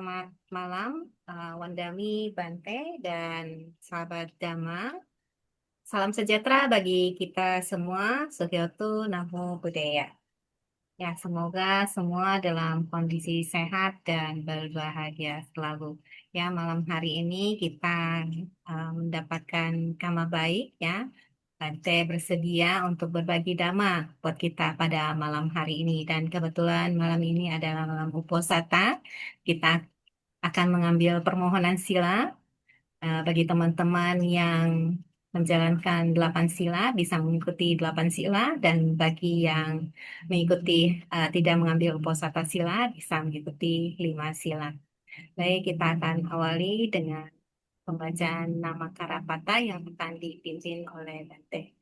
Selamat malam, Wandami, Bante, dan sahabat Dhamma. Salam sejahtera bagi kita semua. Suhyoto Namo Buddhaya. Ya, semoga semua dalam kondisi sehat dan berbahagia selalu. Ya, malam hari ini kita mendapatkan kabar baik ya. Bante bersedia untuk berbagi dhamma buat kita pada malam hari ini. Dan kebetulan malam ini adalah malam Uposatha. Kita akan mengambil permohonan sila bagi teman-teman yang menjalankan 8 sila bisa mengikuti 8 sila, dan bagi yang mengikuti tidak mengambil uposatha sila bisa mengikuti 5 sila. Baik, kita akan awali dengan pembacaan nama Karapata yang akan dipimpin oleh Bante.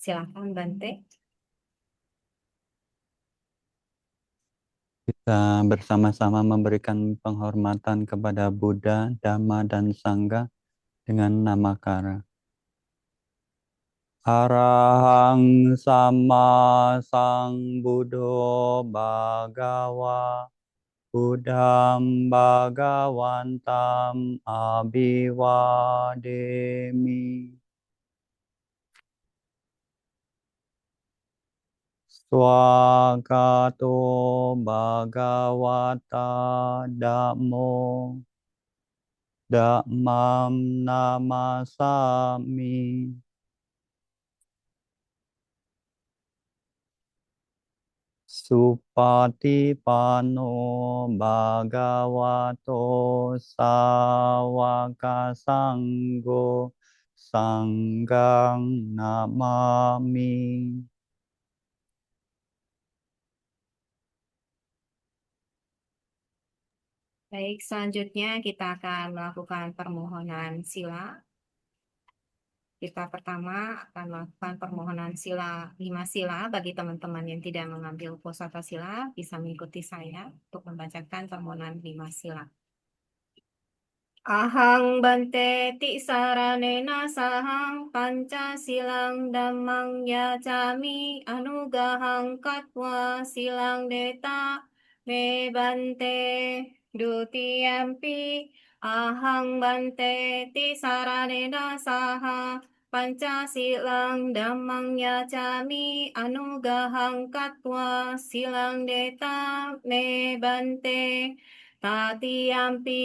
Silakan Bante. Kita bersama-sama memberikan penghormatan kepada Buddha, Dhamma, dan Sangha dengan nama Kara. Arahang sama sang Buddho Bhagawa Buddham Bhagavantam Abhivademi. Swagato Bhagavata Dhammo Dhammam namasami. Supatipanno Bhagavato Sawaka Sanggo Sanghang namami. Baik, selanjutnya kita akan melakukan permohonan sila. Kita pertama akan melakukan permohonan sila 5 sila. Bagi teman-teman yang tidak mengambil uposatha sila bisa mengikuti saya untuk membacakan permohonan 5 sila. Ahang bante ti saranena sahang pancasilang dhammang yacami anugahang katwa silang deta me bante dutiyampi ahang bante ti saranena saha pancasilang dhammang yacami anugahang katwa silang deta me bante Tatiyampi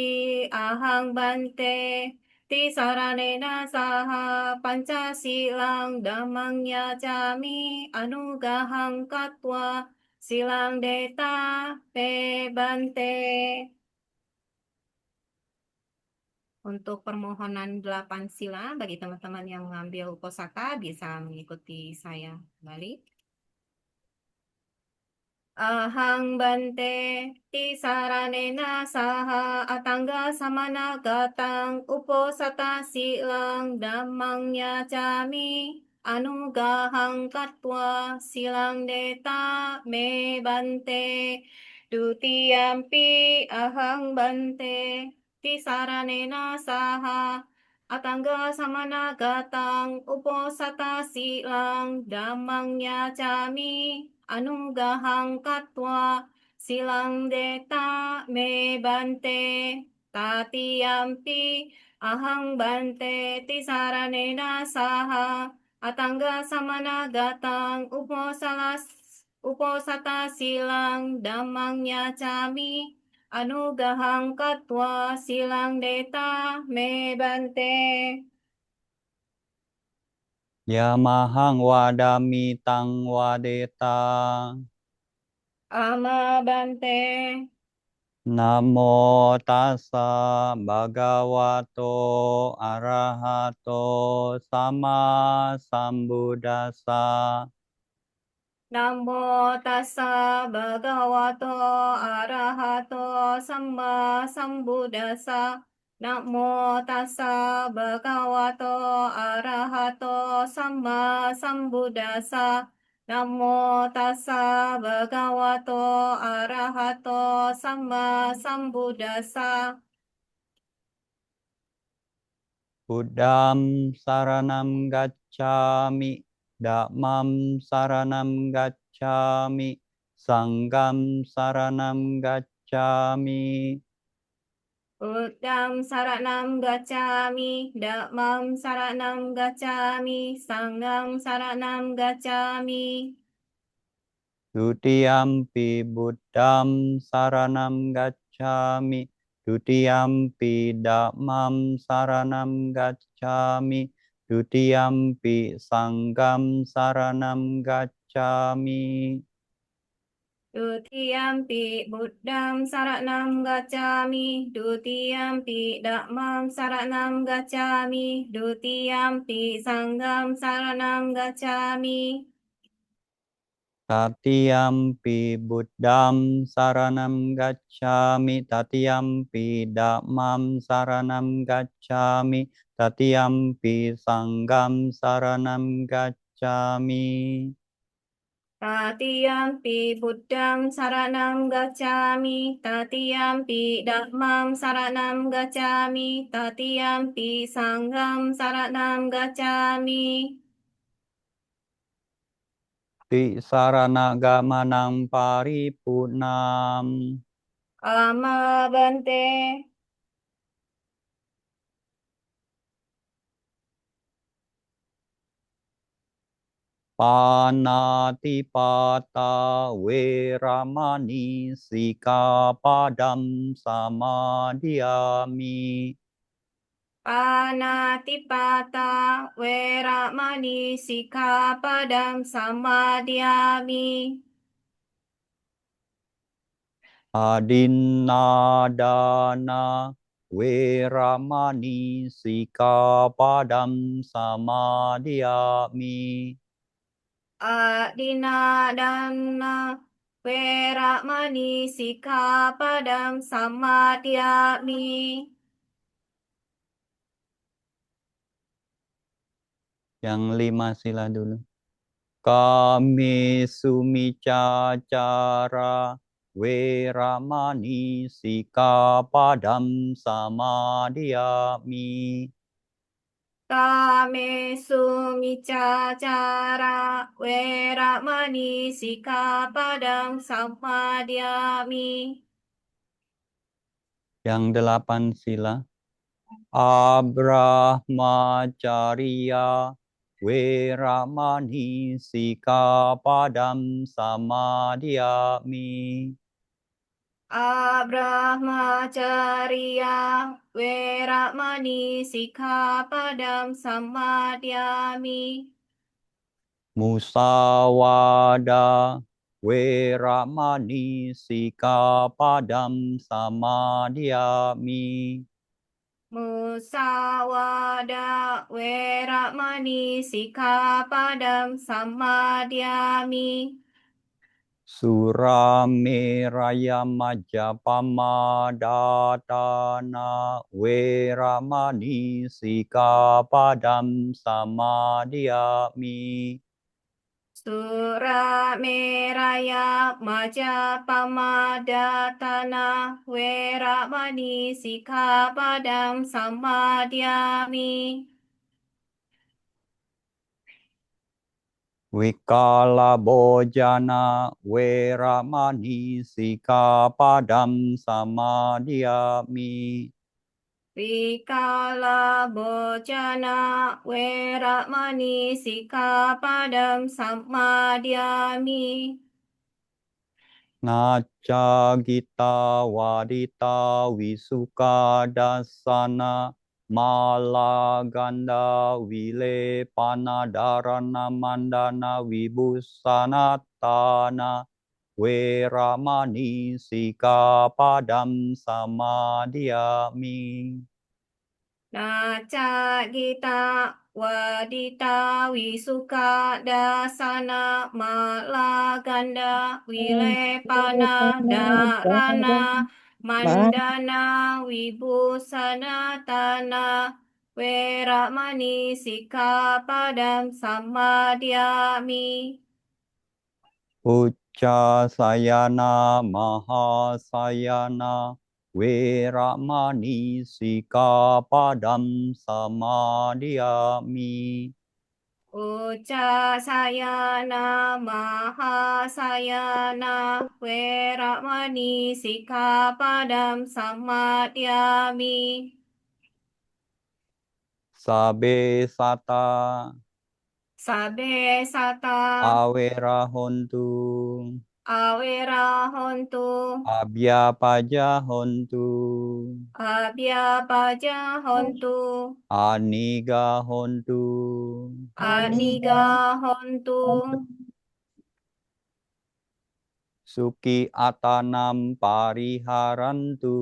ahang bante ti saranena saha pancasilang dhammang yacami anugahang katwa silang deta pe bante. Untuk permohonan 8 sila bagi teman-teman yang mengambil uposatha bisa mengikuti saya kembali. Ahang bante ti saranena saha atangga samana gatang uposatha silang dhammang yacami anugahang katwa silang deta me bante dutiyampi ahang bante ti saranena saha atangga samana gatang uposatha silang dhammang yacami anugahang katwa silang deta me bante tatiyampi ahang bante ti saranena saha atangga samana gatang uposatha silang dhammang yacami anugahang katwa silang deta me bante. Yamahang wadami tang wadeta. Ama bante. Namo tassa bhagavato arahato sama sambuddhassa. Namo tassa bhagavato arahato samma sambuddhassa. Namo tassa bhagavato arahato samma sambuddhassa. Namo tassa bhagavato arahato samma sambuddhassa. Buddham saranam gacchami, Dhammam saranam gacchami, Sangham saranam gacchami. Buddham saranam gacchami, Dhammam saranam gacchami, Sangham saranam gacchami. Dutiyampi buddham saranam gacchami. Dutiyampi dhammam saranam gacchami. Dutiyampi sangham saranam gacchami. Dutiyampi Buddham saranam gacchami, Dutiyampi Dhammam saranam gacchami, Dutiyampi Sangham saranam gacchami. Tatiyampi buddham saranam gacchami. Tatiyampi dhammam saranam gacchami. Tatiyampi sangham saranam gacchami. Tatiyampi Buddham saranam gacchami, Tatiyampi Dhammam saranam gacchami, Tatiyampi Sangham saranam gacchami. Ti sarana gamanang paripurnam. Ama Bante. Panatipata weramani sikapadam samadhiyami. Panatipata Weramani Sikkhapadam Samadhiyami. Adinadana weramani sikapadam samadhiyami. Adinadana Weramani Sikkhapadam Samadhiyami. Yang 5 sila dulu. Kami sumicacara weramani sikapadam samadhiyami. Kamesu Micacara Weramani Sikkhapadam Samadhiyami. Yang 8 sila. Abrahmacharya weramani sikapadam samadhiyami. Abrahmacharya Weramani Sikkhapadam Samadhiyami. Musawada weramani sikapadam samadhiyami. Musawada Weramani Sikkhapadam Samadhiyami. Surameraya Majapamadatana weramani sikapadam samadhiyami. Surameraya Majapamadatana Weramani Sikkhapadam Samadhiyami. Wikala bojana weramani sikapadam samadhiyami. Vikala bojana Weramani Sikkhapadam Samadhiyami. Naca gita wadita wisuka dasana malaganda wile panadarana mandana wibusanatana weramani sikapadam samadhiyami. Naca gita wadita wisuka dasana malaganda wilepana darana mandana wibusana tana weramani sikkhapadam samadhiyami. Ucca sayana mahasayana weramani sikapadam samadhiyami. Uca sayana mahasayana weramani sikkhapadam samadhyami. Sabe sata Sabe sata awera hontu. awera hontu Abya paja hontu. abhyapaja hontu Aniga hontu. aniga hontu Suki atanam pariharantu.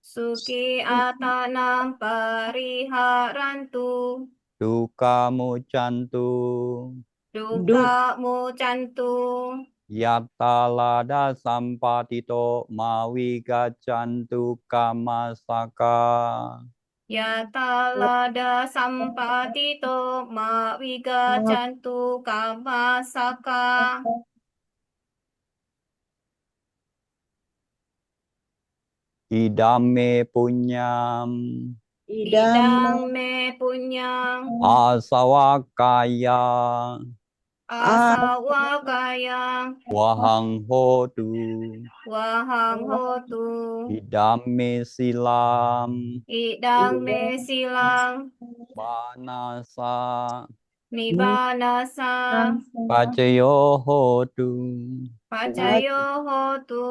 suki atanam pariharantu Duka mucantu. duka mucantu Yatalada sampatito mawi gacantu kamasaka. yatalada sampatito mawiga cantu kamasaka Idame punyam. idang me punyang Asawakaya. asawakaya Wahang hotu. wahang hotu Idame silam. idang me silang Banasa. nibanasa Pacayo hotu. pacayo hotu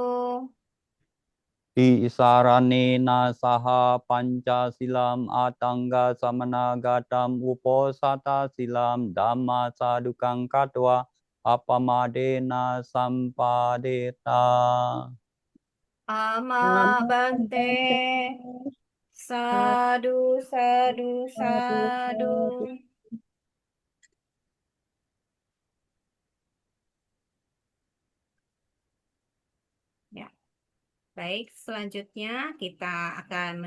Isaranena saha pancasilam atangga samanagatam uposata silam dhamma sadukang katwa apamadena sampadeta. ama bante sadu sadu sadu. Ya, baik. Selanjutnya kita akan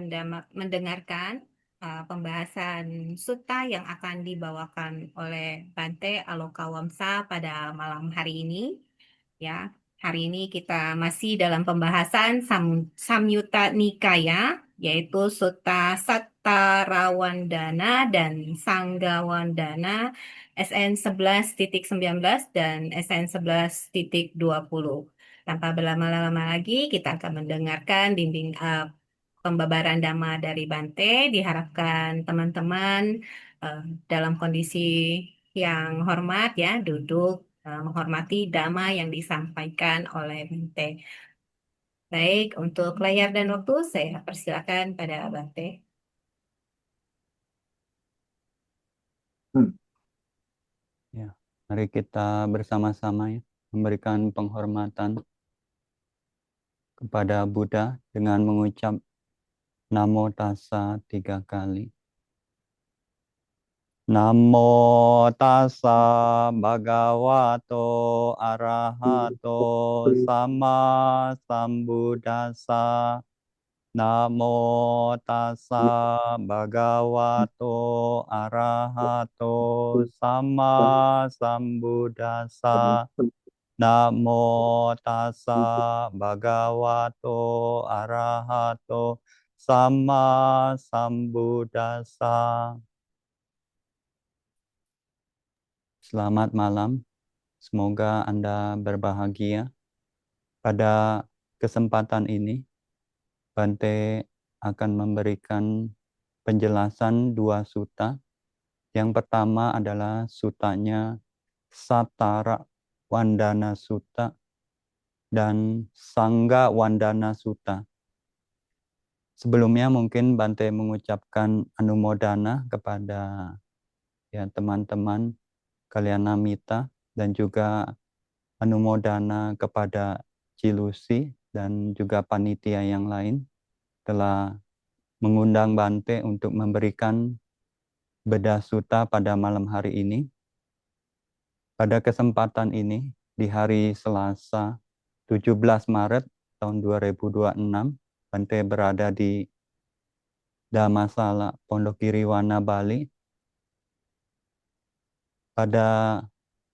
mendengarkan pembahasan sutta yang akan dibawakan oleh Bante Alokawamsa pada malam hari ini. Ya, hari ini kita masih dalam pembahasan Samyutta Nikaya, yaitu Sutta Sattarawandana dan Sanggawandana SN 11.19 dan SN 11.20. Tanpa berlama-lama lagi, kita akan mendengarkan pembabaran Dhamma dari Bante. Diharapkan teman-teman eh, dalam kondisi yang hormat ya, duduk menghormati dhamma yang disampaikan oleh Bante. Baik, untuk layar dan waktu saya persilakan pada Bante. Ya, mari kita bersama-sama ya, memberikan penghormatan kepada Buddha dengan mengucap Namo Tassa 3 kali. Namo tassa bhagavato arahato sama sambuddhassa. Namo tassa bhagavato arahato sama sambuddhassa. Namo tassa bhagavato arahato sama sambuddhassa. Selamat malam, semoga Anda berbahagia. Pada kesempatan ini, Bante akan memberikan penjelasan 2 sutta. Yang pertama adalah sutanya Sattara Wandana Sutta dan Sangga Wandana Sutta. Sebelumnya mungkin Bante mengucapkan anumodana kepada ya teman-teman Kalyana Mita dan juga anumodana kepada Cilusi dan juga panitia yang lain telah mengundang Bante untuk memberikan bedah sutta pada malam hari ini. Pada kesempatan ini, di hari Selasa 17 Maret tahun 2026, Bante berada di Dhammasala, Pondok Giriwana, Bali. Pada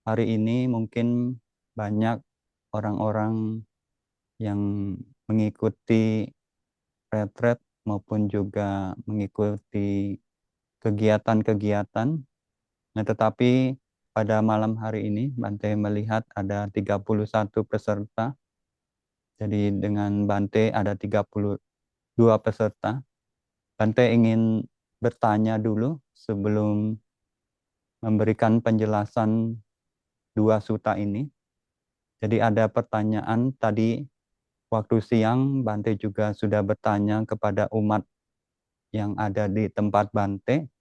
hari ini mungkin banyak orang-orang yang mengikuti retret maupun juga mengikuti kegiatan-kegiatan Nah, tetapi pada malam hari ini Bante melihat ada 31 peserta. Jadi dengan Bante ada 32 peserta. Bante ingin bertanya dulu sebelum memberikan penjelasan dua suta ini. Jadi ada pertanyaan tadi waktu siang Bante juga sudah bertanya kepada umat yang ada di tempat Bante.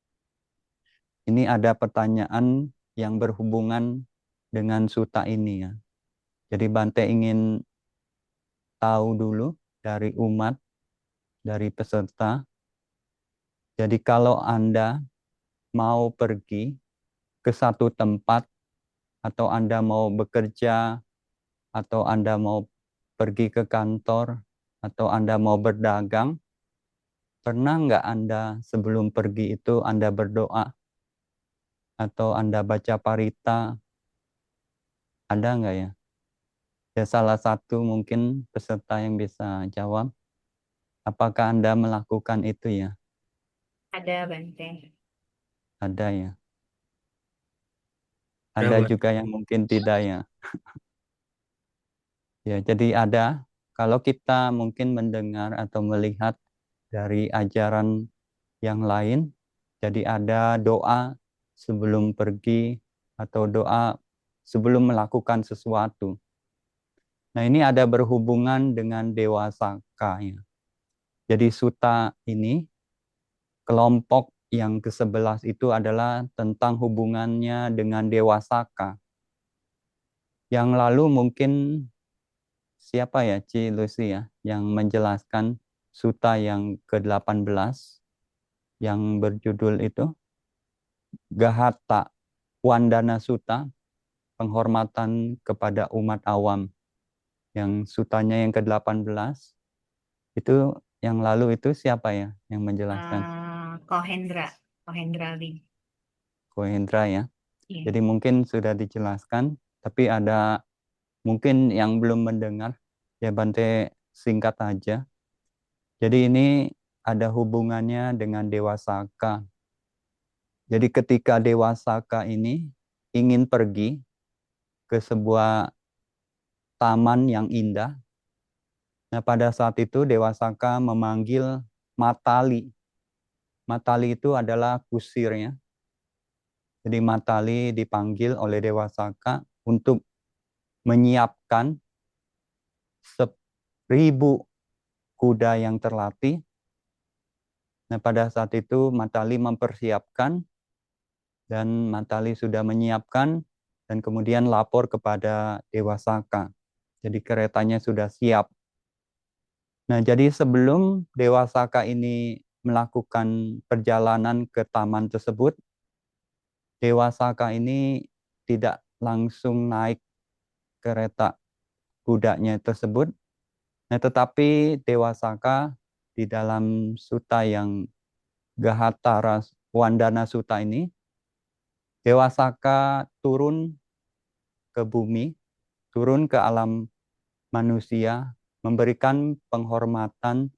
Ini ada pertanyaan yang berhubungan dengan suta ini ya. Jadi Bante ingin tahu dulu dari umat, dari peserta. Jadi kalau Anda mau pergi ke satu tempat atau Anda mau bekerja atau Anda mau pergi ke kantor atau Anda mau berdagang, pernah nggak Anda sebelum pergi itu Anda berdoa atau Anda baca parita? Ada nggak ya? Ya salah satu mungkin peserta yang bisa jawab. Apakah Anda melakukan itu ya? Ada Bante. Ada ya. Ada Berapa? juga yang mungkin tidak ya. Ya, jadi ada. Kalau kita mungkin mendengar atau melihat dari ajaran yang lain, jadi ada doa sebelum pergi atau doa sebelum melakukan sesuatu. Nah, ini ada berhubungan dengan Dewa Saka ya. Jadi suta ini, kelompok yang ke-11 itu adalah tentang hubungannya dengan Dewa Saka. Yang lalu mungkin siapa ya, Ci Lucy ya, yang menjelaskan suta yang ke-18 yang berjudul itu Gahata Wandana Sutta, penghormatan kepada umat awam. Yang sutanya yang ke-18 itu yang lalu itu siapa ya yang menjelaskan? Kohendra, Kohendra Lee. Kohendra ya. Iya. Jadi mungkin sudah dijelaskan, tapi ada mungkin yang belum mendengar, ya Bante singkat aja. Jadi ini ada hubungannya dengan Dewa Saka. Jadi ketika Dewa Saka ini ingin pergi ke sebuah taman yang indah, nah pada saat itu Dewa Saka memanggil Matali. Matali itu adalah kusirnya. Jadi Matali dipanggil oleh Dewa Saka untuk menyiapkan 1.000 kuda yang terlatih. Nah, pada saat itu Matali mempersiapkan dan Matali sudah menyiapkan dan kemudian lapor kepada Dewa Saka. Jadi keretanya sudah siap. Nah, jadi sebelum Dewa Saka ini melakukan perjalanan ke taman tersebut, Dewa Saka ini tidak langsung naik kereta kudanya tersebut. Nah, tetapi Dewa Saka di dalam suta yang Gahatara Wandana Sutta ini, Dewa Saka turun ke bumi, turun ke alam manusia, memberikan penghormatan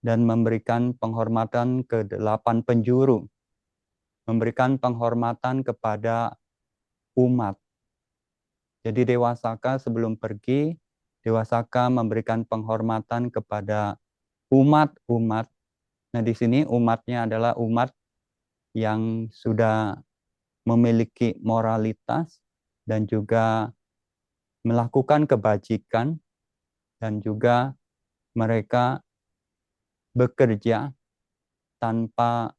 dan memberikan penghormatan ke 8 penjuru, memberikan penghormatan kepada umat. Jadi Dewa Saka sebelum pergi, Dewa Saka memberikan penghormatan kepada umat-umat. Nah, di sini umatnya adalah umat yang sudah memiliki moralitas dan juga melakukan kebajikan dan juga mereka bekerja tanpa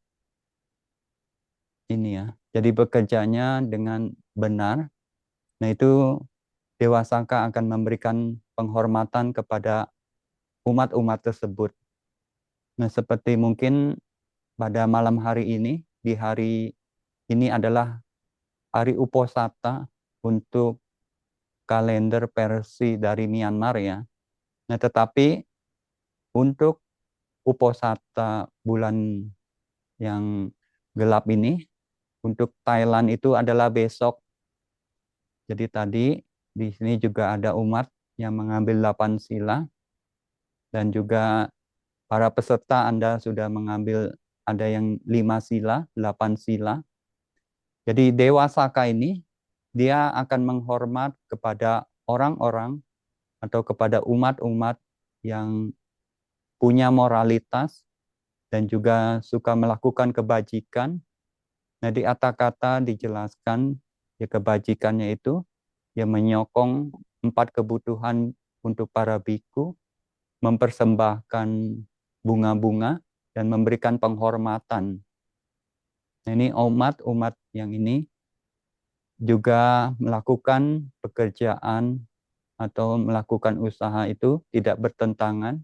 ini ya. Jadi bekerjanya dengan benar. Nah, itu Dewa Saka akan memberikan penghormatan kepada umat-umat tersebut. Nah, seperti mungkin pada malam hari ini, di hari ini adalah hari Uposatha untuk kalender Persi dari Myanmar ya. Nah, tetapi untuk Uposatha bulan yang gelap ini, untuk Thailand itu adalah besok. Jadi tadi di sini juga ada umat yang mengambil 8 sila dan juga para peserta Anda sudah mengambil ada yang 5 sila, 8 sila. Jadi Dewa Saka ini dia akan menghormat kepada orang-orang atau kepada umat-umat yang punya moralitas dan juga suka melakukan kebajikan. Nah, di kata-kata dijelaskan ya kebajikannya itu ya menyokong 4 kebutuhan untuk para biku, mempersembahkan bunga-bunga dan memberikan penghormatan. Nah, ini umat-umat yang ini juga melakukan pekerjaan atau melakukan usaha itu tidak bertentangan.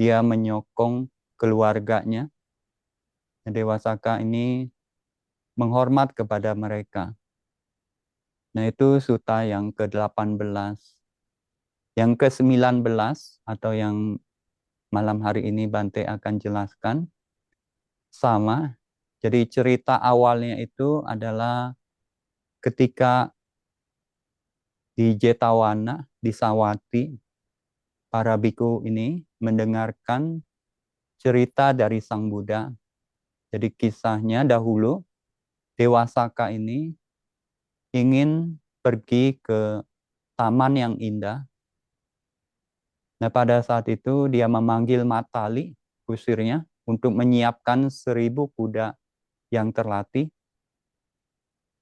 Dia menyokong keluarganya. Dewa Saka ini menghormat kepada mereka. Nah, itu suta yang ke-18. Yang ke-19 atau yang malam hari ini Bante akan jelaskan sama. Jadi cerita awalnya itu adalah ketika di Jetawana, di Sawati, para biku ini mendengarkan cerita dari Sang Buddha. Jadi kisahnya dahulu, Dewa Saka ini ingin pergi ke taman yang indah. Nah, pada saat itu dia memanggil Matali, kusirnya, untuk menyiapkan 1.000 kuda yang terlatih.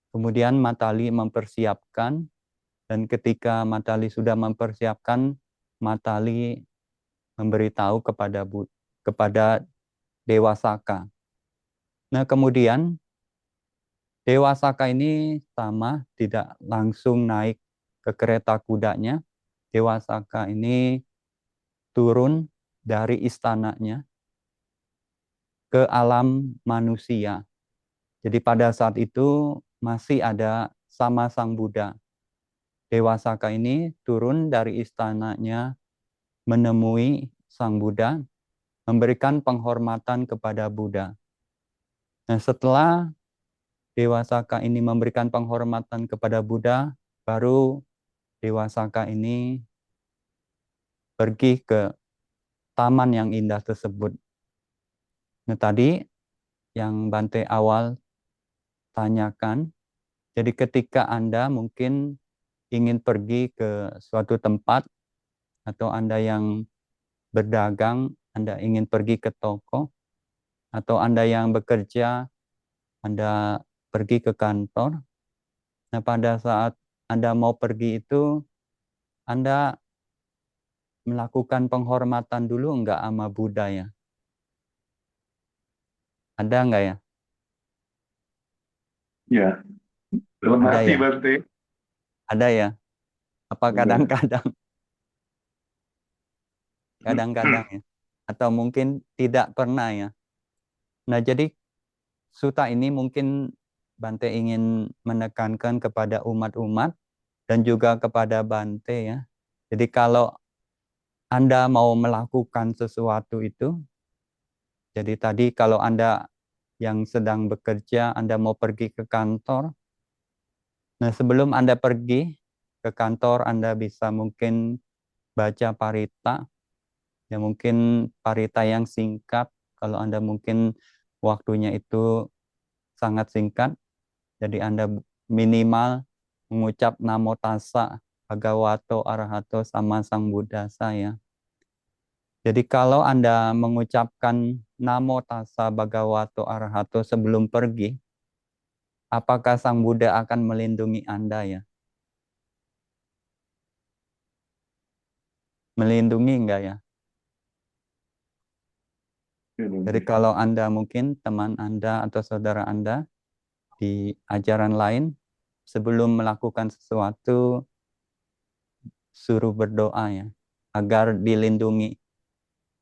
Kemudian Matali mempersiapkan, dan ketika Matali sudah mempersiapkan, Matali memberitahu kepada Dewa Saka. Nah, kemudian Dewa Saka ini sama tidak langsung naik ke kereta kudanya. Dewa Saka ini turun dari istananya ke alam manusia. Jadi pada saat itu masih ada sama Sang Buddha. Dewa Saka ini turun dari istananya menemui Sang Buddha, memberikan penghormatan kepada Buddha. Nah, setelah Dewa Saka ini memberikan penghormatan kepada Buddha, baru Dewa Saka ini pergi ke taman yang indah tersebut. Nah, tadi yang Bante awal tanyakan, jadi ketika Anda mungkin ingin pergi ke suatu tempat atau Anda yang berdagang, Anda ingin pergi ke toko, atau Anda yang bekerja, Anda pergi ke kantor. Nah, pada saat Anda mau pergi itu, Anda melakukan penghormatan dulu enggak sama Buddha ya? Ada enggak ya? Ya, dalam Ada hati ya? Bante. Ada ya? Apa Ada. kadang-kadang? Kadang-kadang ya? Atau mungkin tidak pernah ya? Nah, jadi suta ini mungkin Bante ingin menekankan kepada umat-umat dan juga kepada Bante ya. Jadi kalau Anda mau melakukan sesuatu itu, jadi tadi kalau Anda yang sedang bekerja, Anda mau pergi ke kantor. Nah, sebelum Anda pergi ke kantor, Anda bisa mungkin baca parita, ya mungkin parita yang singkat. Kalau Anda mungkin waktunya itu sangat singkat, jadi Anda minimal mengucap Namo Tassa Bhagavato Arahato Sama Sang Buddhasa ya. Jadi kalau Anda mengucapkan Namo Tassa Bhagavato Arahato sebelum pergi, apakah Sang Buddha akan melindungi Anda ya? Melindungi enggak ya? Ya, Jadi Bante. kalau Anda mungkin teman Anda atau saudara Anda di ajaran lain, sebelum melakukan sesuatu, suruh berdoa ya, agar dilindungi.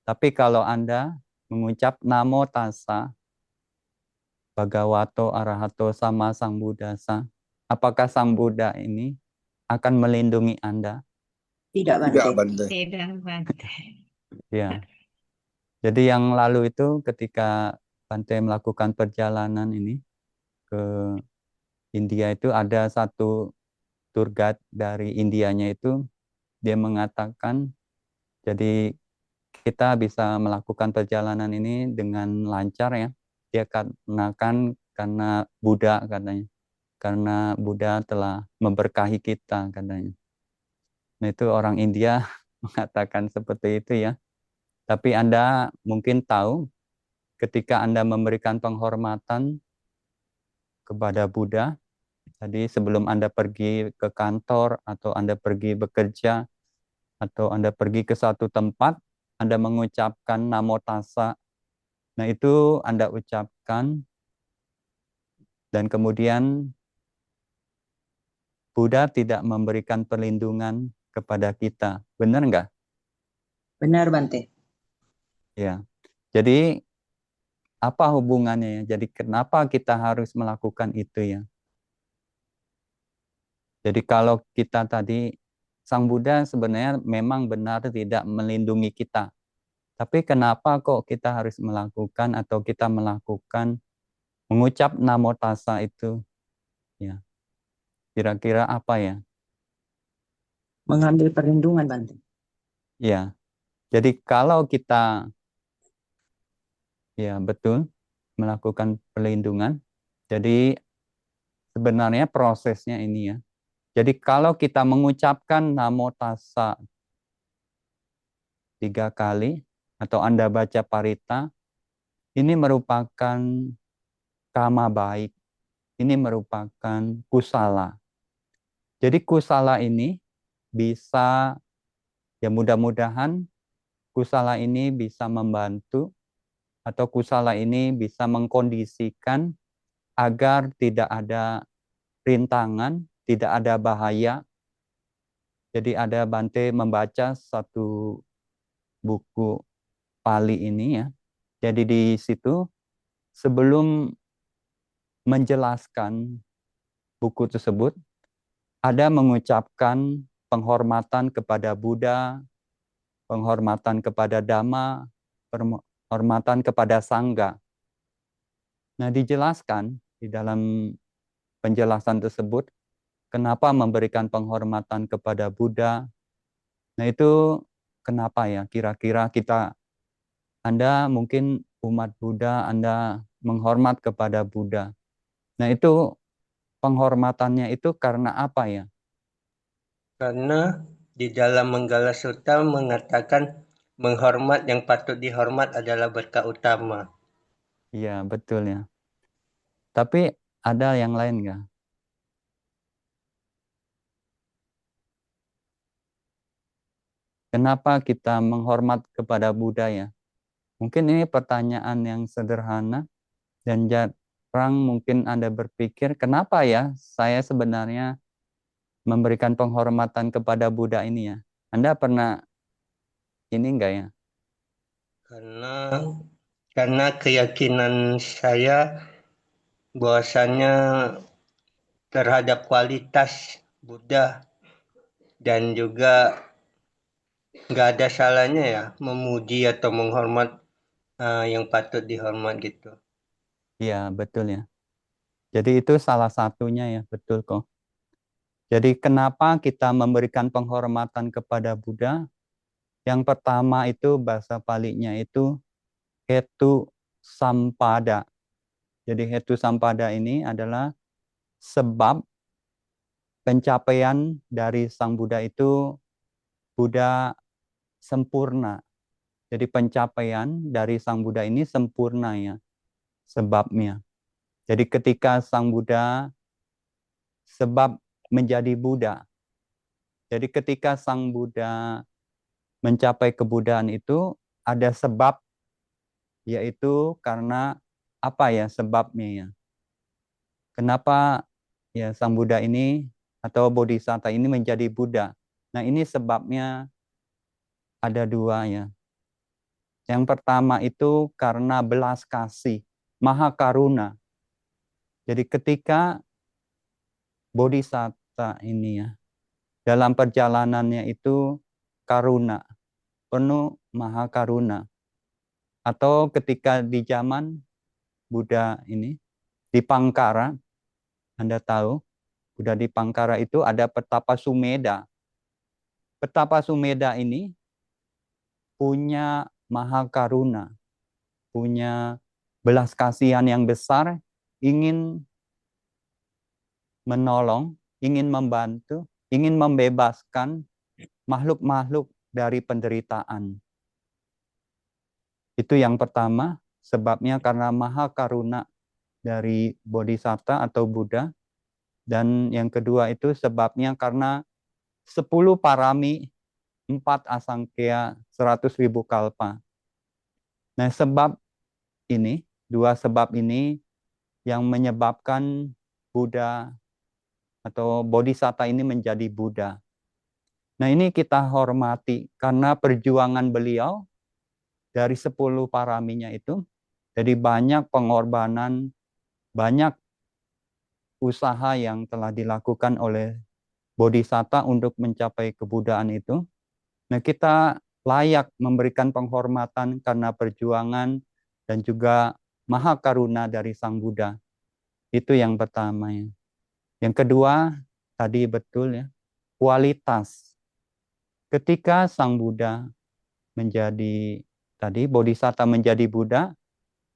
Tapi kalau Anda mengucap Namo Tassa Bhagavato Arahato Sama Sang Buddhasa, apakah Sang Buddha ini akan melindungi Anda? Tidak, Tidak, Bante. Bante. Tidak, Bante. Ya. Jadi yang lalu itu ketika Bante melakukan perjalanan ini ke India itu ada satu tour guide dari Indianya itu dia mengatakan jadi kita bisa melakukan perjalanan ini dengan lancar ya. Dia katakan karena Buddha katanya. karena Buddha telah memberkahi kita katanya. Nah, itu orang India mengatakan seperti itu ya. Tapi Anda mungkin tahu ketika Anda memberikan penghormatan kepada Buddha, tadi sebelum Anda pergi ke kantor atau Anda pergi bekerja atau Anda pergi ke satu tempat, Anda mengucapkan Namo Tassa. Nah, itu Anda ucapkan dan kemudian Buddha tidak memberikan perlindungan kepada kita. Benar nggak? Benar, Bante. Ya. Jadi apa hubungannya ya? Jadi kenapa kita harus melakukan itu ya? Jadi kalau kita tadi, Sang Buddha sebenarnya memang benar tidak melindungi kita. Tapi kenapa kok kita harus melakukan atau kita melakukan mengucap Namo Tassa itu? Ya, kira-kira apa ya? Mengambil perlindungan, Bante. Ya, jadi kalau kita, ya betul, melakukan perlindungan, jadi sebenarnya prosesnya ini ya. Jadi kalau kita mengucapkan Namo Tassa 3 kali, atau Anda baca parita, ini merupakan kama baik. Ini merupakan kusala. Jadi kusala ini bisa, ya mudah-mudahan kusala ini bisa membantu atau kusala ini bisa mengkondisikan agar tidak ada rintangan, tidak ada bahaya. Jadi ada Bante membaca satu buku Pali ini ya. Jadi di situ sebelum menjelaskan buku tersebut, ada mengucapkan penghormatan kepada Buddha, penghormatan kepada Dhamma, penghormatan kepada Sangha. Nah, dijelaskan di dalam penjelasan tersebut, kenapa memberikan penghormatan kepada Buddha. Nah, itu kenapa ya? Kira-kira Anda mungkin umat Buddha, Anda menghormat kepada Buddha. Nah, itu penghormatannya itu karena apa ya? Karena di dalam Manggala Sutta mengatakan menghormat yang patut dihormat adalah berkah utama. Iya, betul ya. Tapi ada yang lain nggak? Kenapa kita menghormat kepada Buddha ya? Mungkin ini pertanyaan yang sederhana dan jarang mungkin Anda berpikir, kenapa ya saya sebenarnya memberikan penghormatan kepada Buddha ini ya? Anda pernah ini enggak ya? Karena keyakinan saya bahwasanya terhadap kualitas Buddha dan juga nggak ada salahnya ya memuji atau menghormat yang patut dihormat gitu. Iya, betul ya. Jadi itu salah satunya ya, betul kok. Jadi kenapa kita memberikan penghormatan kepada Buddha? Yang pertama itu bahasa Palinya itu hetu sampada. Jadi hetu sampada ini adalah sebab pencapaian dari Sang Buddha itu Buddha sempurna. Jadi pencapaian dari Sang Buddha ini sempurna ya sebabnya. Jadi ketika Sang Buddha sebab menjadi Buddha. Jadi ketika Sang Buddha mencapai kebuddhaan itu ada sebab, yaitu karena apa ya sebabnya ya? Kenapa ya Sang Buddha ini atau Bodhisatta ini menjadi Buddha? Nah, ini sebabnya ada dua ya. Yang pertama itu karena belas kasih, maha karuna. Jadi ketika Bodhisatta ini ya, dalam perjalanannya itu karuna, penuh maha karuna. Atau ketika di zaman Buddha ini, di Pangkara, Anda tahu, Buddha di Pangkara itu ada Petapa Sumedha. Petapa Sumedha ini punya maha karuna, punya belas kasihan yang besar, ingin menolong, ingin membantu, ingin membebaskan makhluk-makhluk dari penderitaan. Itu yang pertama, sebabnya karena maha karuna dari Bodhisatta atau Buddha. Dan yang kedua itu sebabnya karena 10 parami, 4 asangkya, 100.000 kalpa. Nah, dua sebab ini yang menyebabkan Buddha atau Bodhisatta ini menjadi Buddha. Nah, ini kita hormati karena perjuangan beliau dari 10 paraminya itu. Jadi banyak pengorbanan, banyak usaha yang telah dilakukan oleh Bodhisatta untuk mencapai kebuddhaan itu. Nah, kita layak memberikan penghormatan karena perjuangan dan juga maha karuna dari Sang Buddha. Itu yang pertama ya. Yang kedua, tadi betul ya, kualitas. Ketika Sang Buddha menjadi Bodhisatta menjadi Buddha,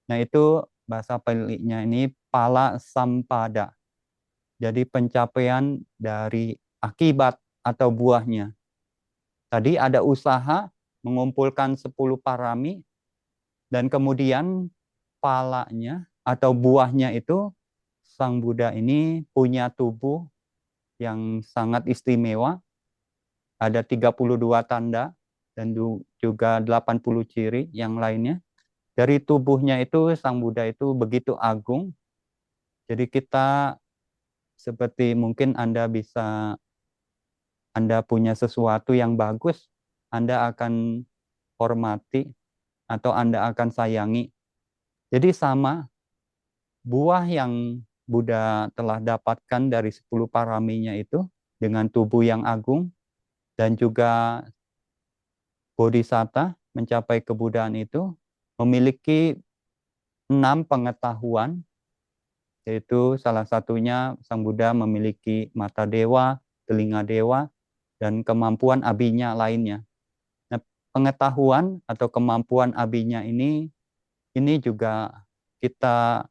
nah itu bahasa Palinya ini pala sampada. Jadi pencapaian dari akibat atau buahnya. Tadi ada usaha mengumpulkan 10 parami dan kemudian palanya atau buahnya itu Sang Buddha ini punya tubuh yang sangat istimewa. Ada 32 tanda dan juga 80 ciri yang lainnya. Dari tubuhnya itu Sang Buddha itu begitu agung. Jadi kita seperti mungkin Anda punya sesuatu yang bagus, Anda akan hormati atau Anda akan sayangi. Jadi sama, buah yang Buddha telah dapatkan dari 10 paraminya itu dengan tubuh yang agung dan juga Bodhisatta mencapai kebuddhaan itu memiliki 6 pengetahuan, yaitu salah satunya Sang Buddha memiliki mata dewa, telinga dewa, dan kemampuan abinya lainnya. Nah, pengetahuan atau kemampuan abinya ini juga kita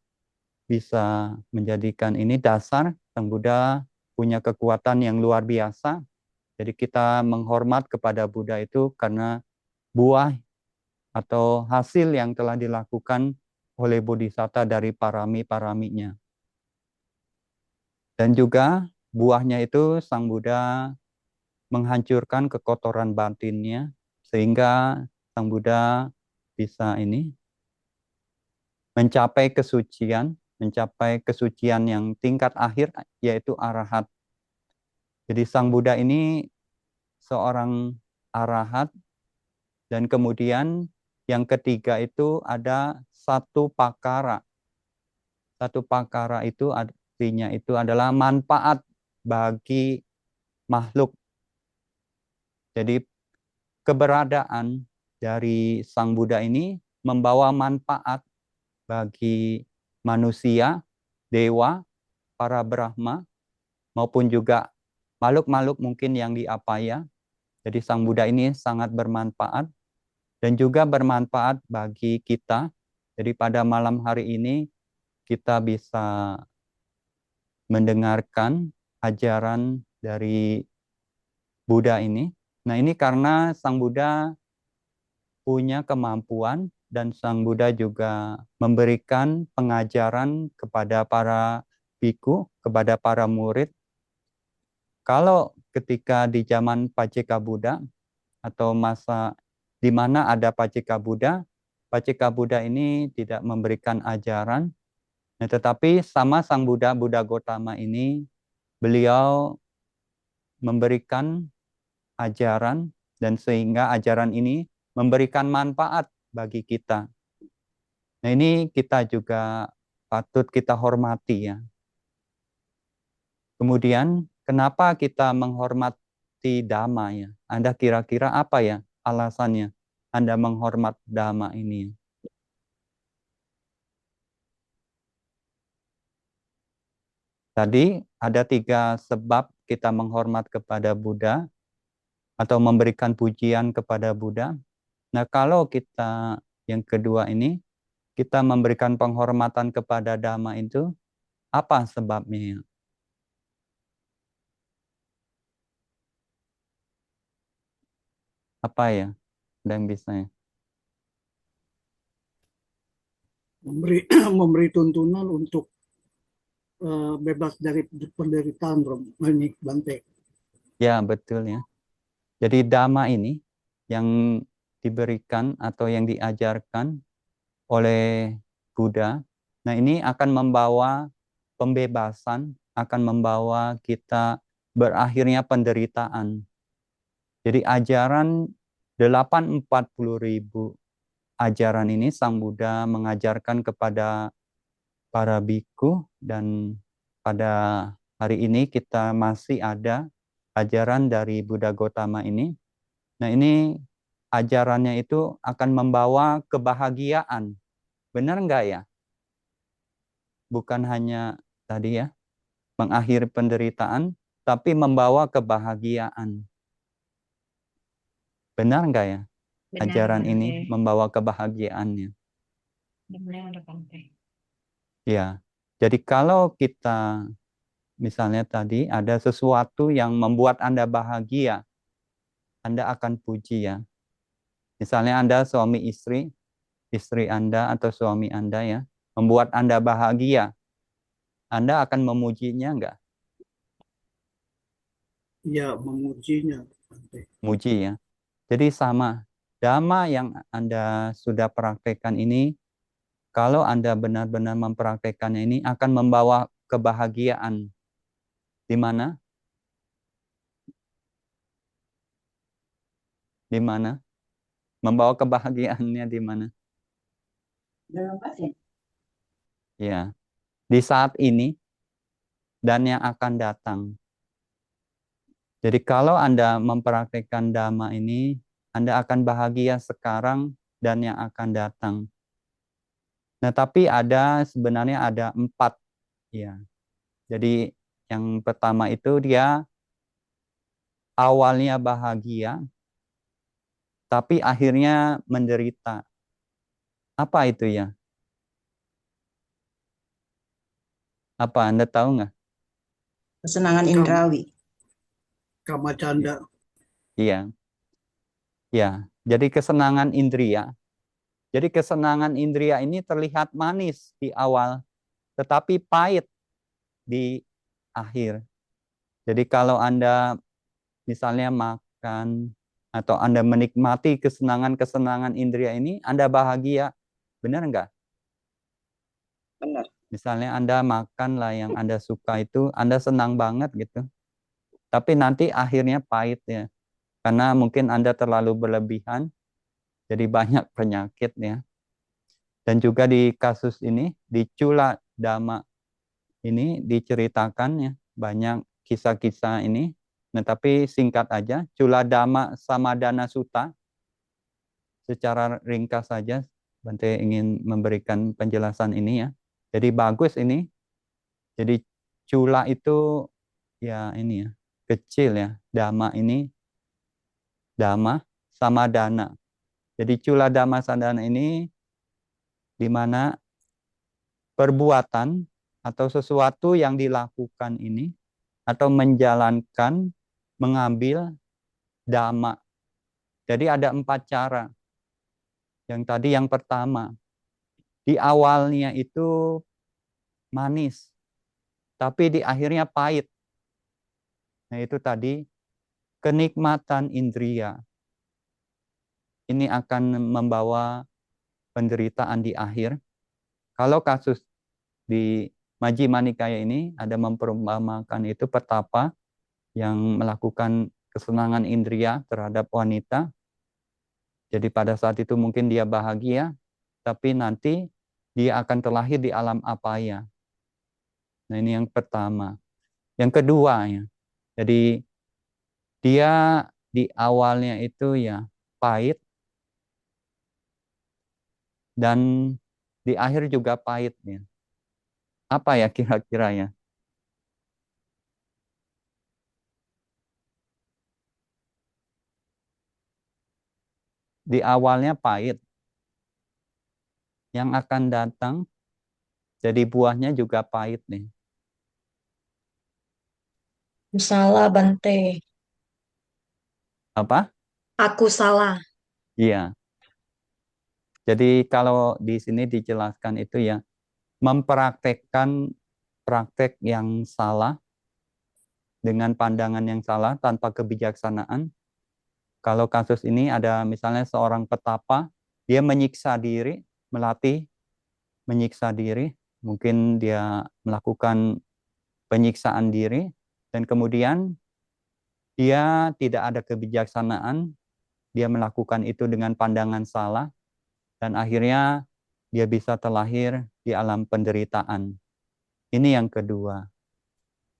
bisa menjadikan ini dasar Sang Buddha punya kekuatan yang luar biasa. Jadi kita menghormat kepada Buddha itu karena buah atau hasil yang telah dilakukan oleh Bodhisatta dari parami-paraminya. Dan juga buahnya itu Sang Buddha menghancurkan kekotoran batinnya sehingga Sang Buddha bisa mencapai kesucian yang tingkat akhir yaitu arahat. Jadi Sang Buddha ini seorang arahat dan kemudian yang ketiga itu ada satu pakara. Satu pakara itu artinya itu adalah manfaat bagi makhluk. Jadi keberadaan dari Sang Buddha ini membawa manfaat bagi manusia, dewa, para Brahma, maupun juga makhluk-makhluk mungkin yang di apaya. Jadi Sang Buddha ini sangat bermanfaat dan juga bermanfaat bagi kita. Jadi pada malam hari ini kita bisa mendengarkan ajaran dari Buddha ini. Nah, ini karena Sang Buddha punya kemampuan dan Sang Buddha juga memberikan pengajaran kepada para biku, kepada para murid. Kalau ketika di zaman Paceka Buddha atau masa di mana ada Paceka Buddha ini tidak memberikan ajaran. Nah, tetapi sama Sang Buddha, Buddha Gotama ini, beliau memberikan ajaran dan sehingga ajaran ini memberikan manfaat bagi kita. Nah, ini kita juga patut kita hormati ya. Kemudian, kenapa kita menghormati Dhamma ya? Anda kira-kira apa ya alasannya Anda menghormat Dhamma ini? Tadi ada 3 sebab kita menghormat kepada Buddha atau memberikan pujian kepada Buddha. Nah, kalau kita yang kedua ini, kita memberikan penghormatan kepada Dhamma itu, apa sebabnya? Apa ya? Ada yang bisa ya? memberi memberi tuntunan untuk bebas dari penderitaan, Bante. Ya, betul ya. Jadi dhamma ini yang diberikan atau yang diajarkan oleh Buddha, nah ini akan membawa pembebasan, akan membawa kita berakhirnya penderitaan. Jadi ajaran 840.000 ajaran ini Sang Buddha mengajarkan kepada para biku, dan pada hari ini kita masih ada ajaran dari Buddha Gautama ini. Nah ini ajarannya itu akan membawa kebahagiaan. Benar nggak ya? Bukan hanya tadi ya, mengakhiri penderitaan, tapi membawa kebahagiaan. Benar nggak ya? Benar, Ajaran Bante. ini membawa kebahagiaannya. Benar, Bante. Ya, jadi kalau kita misalnya tadi ada sesuatu yang membuat Anda bahagia, Anda akan puji ya. Misalnya Anda suami istri Anda atau suami Anda ya, membuat Anda bahagia, Anda akan memujinya enggak? Ya, memujinya, Bante. Muji ya. Jadi sama, dhamma yang Anda sudah praktekkan ini, kalau Anda benar-benar mempraktekannya ini akan membawa kebahagiaan. Di mana? Di mana? Membawa kebahagiaannya di mana? Dalam pasien. Ya, di saat ini dan yang akan datang. Jadi kalau Anda mempraktekkan dhamma ini, Anda akan bahagia sekarang dan yang akan datang. Nah, tapi sebenarnya ada 4 ya. Jadi yang pertama itu dia awalnya bahagia, tapi akhirnya menderita. Apa itu ya? Apa Anda tahu nggak? Kesenangan indrawi. Kama canda. Iya. Ya, jadi kesenangan indria. Jadi kesenangan indria ini terlihat manis di awal, tetapi pahit di akhir. Jadi kalau Anda misalnya makan atau Anda menikmati kesenangan-kesenangan indria ini, Anda bahagia. Benar nggak? Benar. Misalnya Anda makan lah yang Anda suka itu, Anda senang banget gitu. Tapi nanti akhirnya pahit ya. Karena mungkin Anda terlalu berlebihan, jadi banyak penyakit ya. Dan juga di kasus ini, di Cula Dhamma ini diceritakan ya, banyak kisah-kisah ini. Nah, tapi singkat aja, Cula Dhamma Samadana Sutta, secara ringkas saja, Bante ingin memberikan penjelasan ini ya. Jadi bagus ini. Jadi Cula itu ya ini ya, kecil ya. Dhamma ini, Dhamma Samadana. Jadi Cula Dhamma Samadana ini di mana perbuatan atau sesuatu yang dilakukan ini atau menjalankan, mengambil dhamma. Jadi ada 4 cara. Yang tadi yang pertama, di awalnya itu manis, tapi di akhirnya pahit. Nah itu tadi kenikmatan indria. Ini akan membawa penderitaan di akhir. Kalau kasus di Majjhima Nikaya ini ada memperumpamakan itu petapa yang melakukan kesenangan indria terhadap wanita. Jadi pada saat itu mungkin dia bahagia, tapi nanti dia akan terlahir di alam apaya. Nah ini yang pertama. Yang kedua ya, jadi dia di awalnya itu ya pahit, dan di akhir juga pahit ya. Apa ya kira-kira ya? Di awalnya pahit, yang akan datang jadi buahnya juga pahit nih. Salah, Bante. Apa? Aku salah. Iya. Jadi kalau di sini dijelaskan itu ya, mempraktekkan praktek yang salah dengan pandangan yang salah tanpa kebijaksanaan. Kalau kasus ini ada misalnya seorang petapa, dia menyiksa diri, melatih menyiksa diri, mungkin dia melakukan penyiksaan diri, dan kemudian dia tidak ada kebijaksanaan, dia melakukan itu dengan pandangan salah, dan akhirnya dia bisa terlahir di alam penderitaan. Ini yang kedua.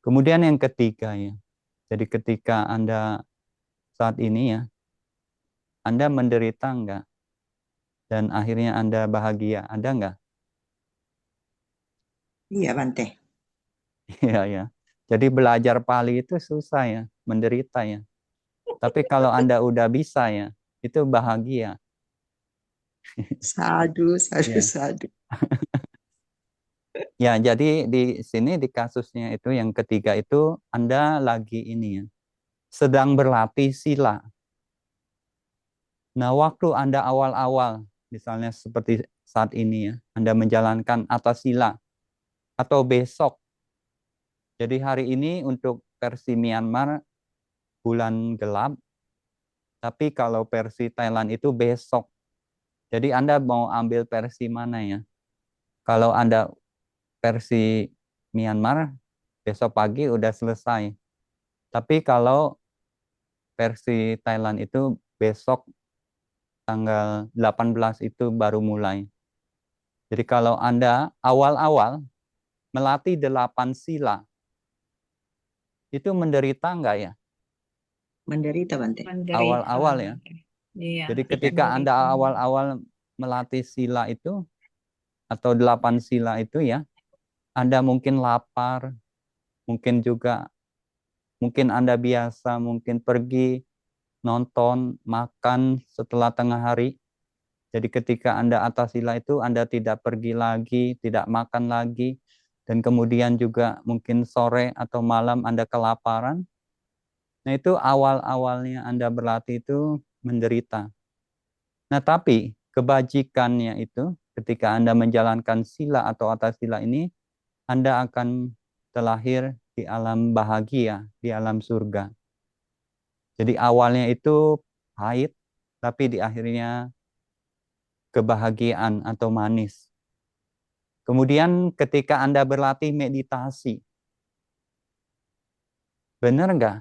Kemudian yang ketiga ya, jadi ketika Anda saat ini ya, Anda menderita enggak? Dan akhirnya Anda bahagia, ada enggak? Iya, Bante. Iya ya. Jadi belajar Pali itu susah ya, menderita ya. Tapi kalau Anda udah bisa ya, itu bahagia. Sadu, sadu, Ya. sadu. Ya, jadi di sini di kasusnya itu yang ketiga itu Anda lagi ini ya, sedang berlatih sila. Nah, waktu Anda awal-awal, misalnya seperti saat ini ya, Anda menjalankan atas sila, atau besok. Jadi hari ini untuk versi Myanmar bulan gelap, tapi kalau versi Thailand itu besok. Jadi Anda mau ambil versi mana ya? Kalau Anda versi Myanmar, besok pagi udah selesai. Tapi kalau versi Thailand itu besok tanggal 18 itu baru mulai. Jadi kalau Anda awal-awal melatih 8 sila, itu menderita enggak ya? Menderita, Bante. Menderita. Awal-awal ya. Iya, Jadi ketika Anda menderita. awal-awal melatih sila itu, atau 8 sila itu ya, Anda mungkin lapar, mungkin juga, mungkin Anda biasa, mungkin pergi nonton, makan setelah tengah hari. Jadi ketika Anda atas sila itu, Anda tidak pergi lagi, tidak makan lagi, dan kemudian juga mungkin sore atau malam Anda kelaparan. Nah itu awal-awalnya Anda berlatih itu menderita. Nah tapi kebajikannya itu ketika Anda menjalankan sila atau atas sila ini, Anda akan terlahir di alam bahagia, di alam surga. Jadi awalnya itu pahit, tapi di akhirnya kebahagiaan atau manis. Kemudian ketika Anda berlatih meditasi, benar nggak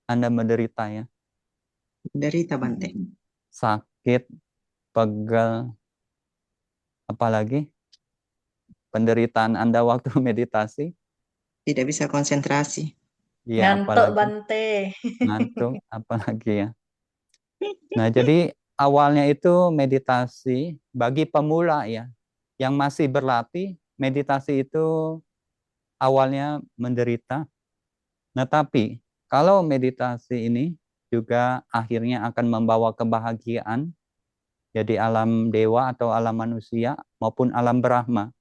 Anda menderita ya? Menderita, Bante. Sakit, pegal, apalagi penderitaan Anda waktu meditasi? Tidak bisa konsentrasi. Ya, Ngantuk, apalagi Bante. ngantuk, apalagi ya. Nah, jadi awalnya itu meditasi bagi pemula ya, yang masih berlatih, meditasi itu awalnya menderita. Nah, tapi kalau meditasi ini juga akhirnya akan membawa kebahagiaan, jadi alam dewa atau alam manusia maupun alam Brahma.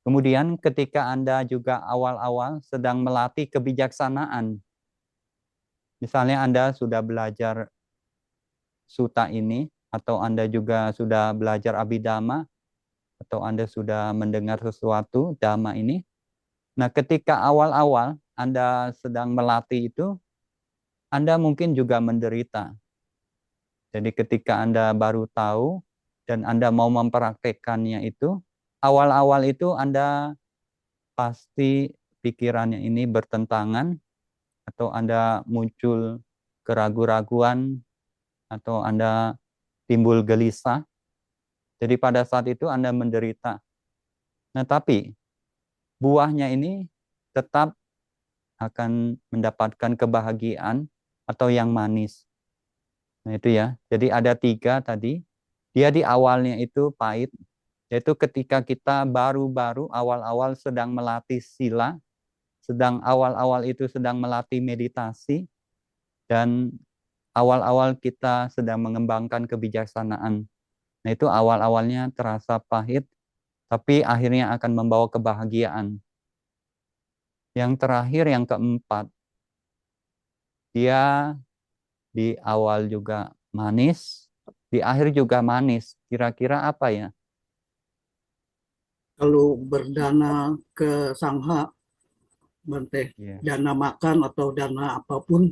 Kemudian ketika Anda juga awal-awal sedang melatih kebijaksanaan, misalnya Anda sudah belajar suta ini, atau Anda juga sudah belajar Abhidhamma, atau Anda sudah mendengar sesuatu, Dhamma ini. Nah, ketika awal-awal Anda sedang melatih itu, Anda mungkin juga menderita. Jadi ketika Anda baru tahu dan Anda mau mempraktekkannya itu, awal-awal itu Anda pasti pikirannya ini bertentangan, atau Anda muncul keraguan-raguan, atau Anda timbul gelisah. Jadi pada saat itu Anda menderita. Nah, tapi buahnya ini tetap akan mendapatkan kebahagiaan atau yang manis. Nah, itu ya. Jadi ada 3 tadi. Dia di awalnya itu pahit, yaitu ketika kita baru-baru awal-awal sedang melatih sila, sedang awal-awal itu sedang melatih meditasi, dan awal-awal kita sedang mengembangkan kebijaksanaan. Nah, itu awal-awalnya terasa pahit, tapi akhirnya akan membawa kebahagiaan. Yang terakhir, yang keempat, dia di awal juga manis, di akhir juga manis. Kira-kira apa ya? Kalau berdana ke Sangha, Bante, Iya, dana makan atau dana apapun,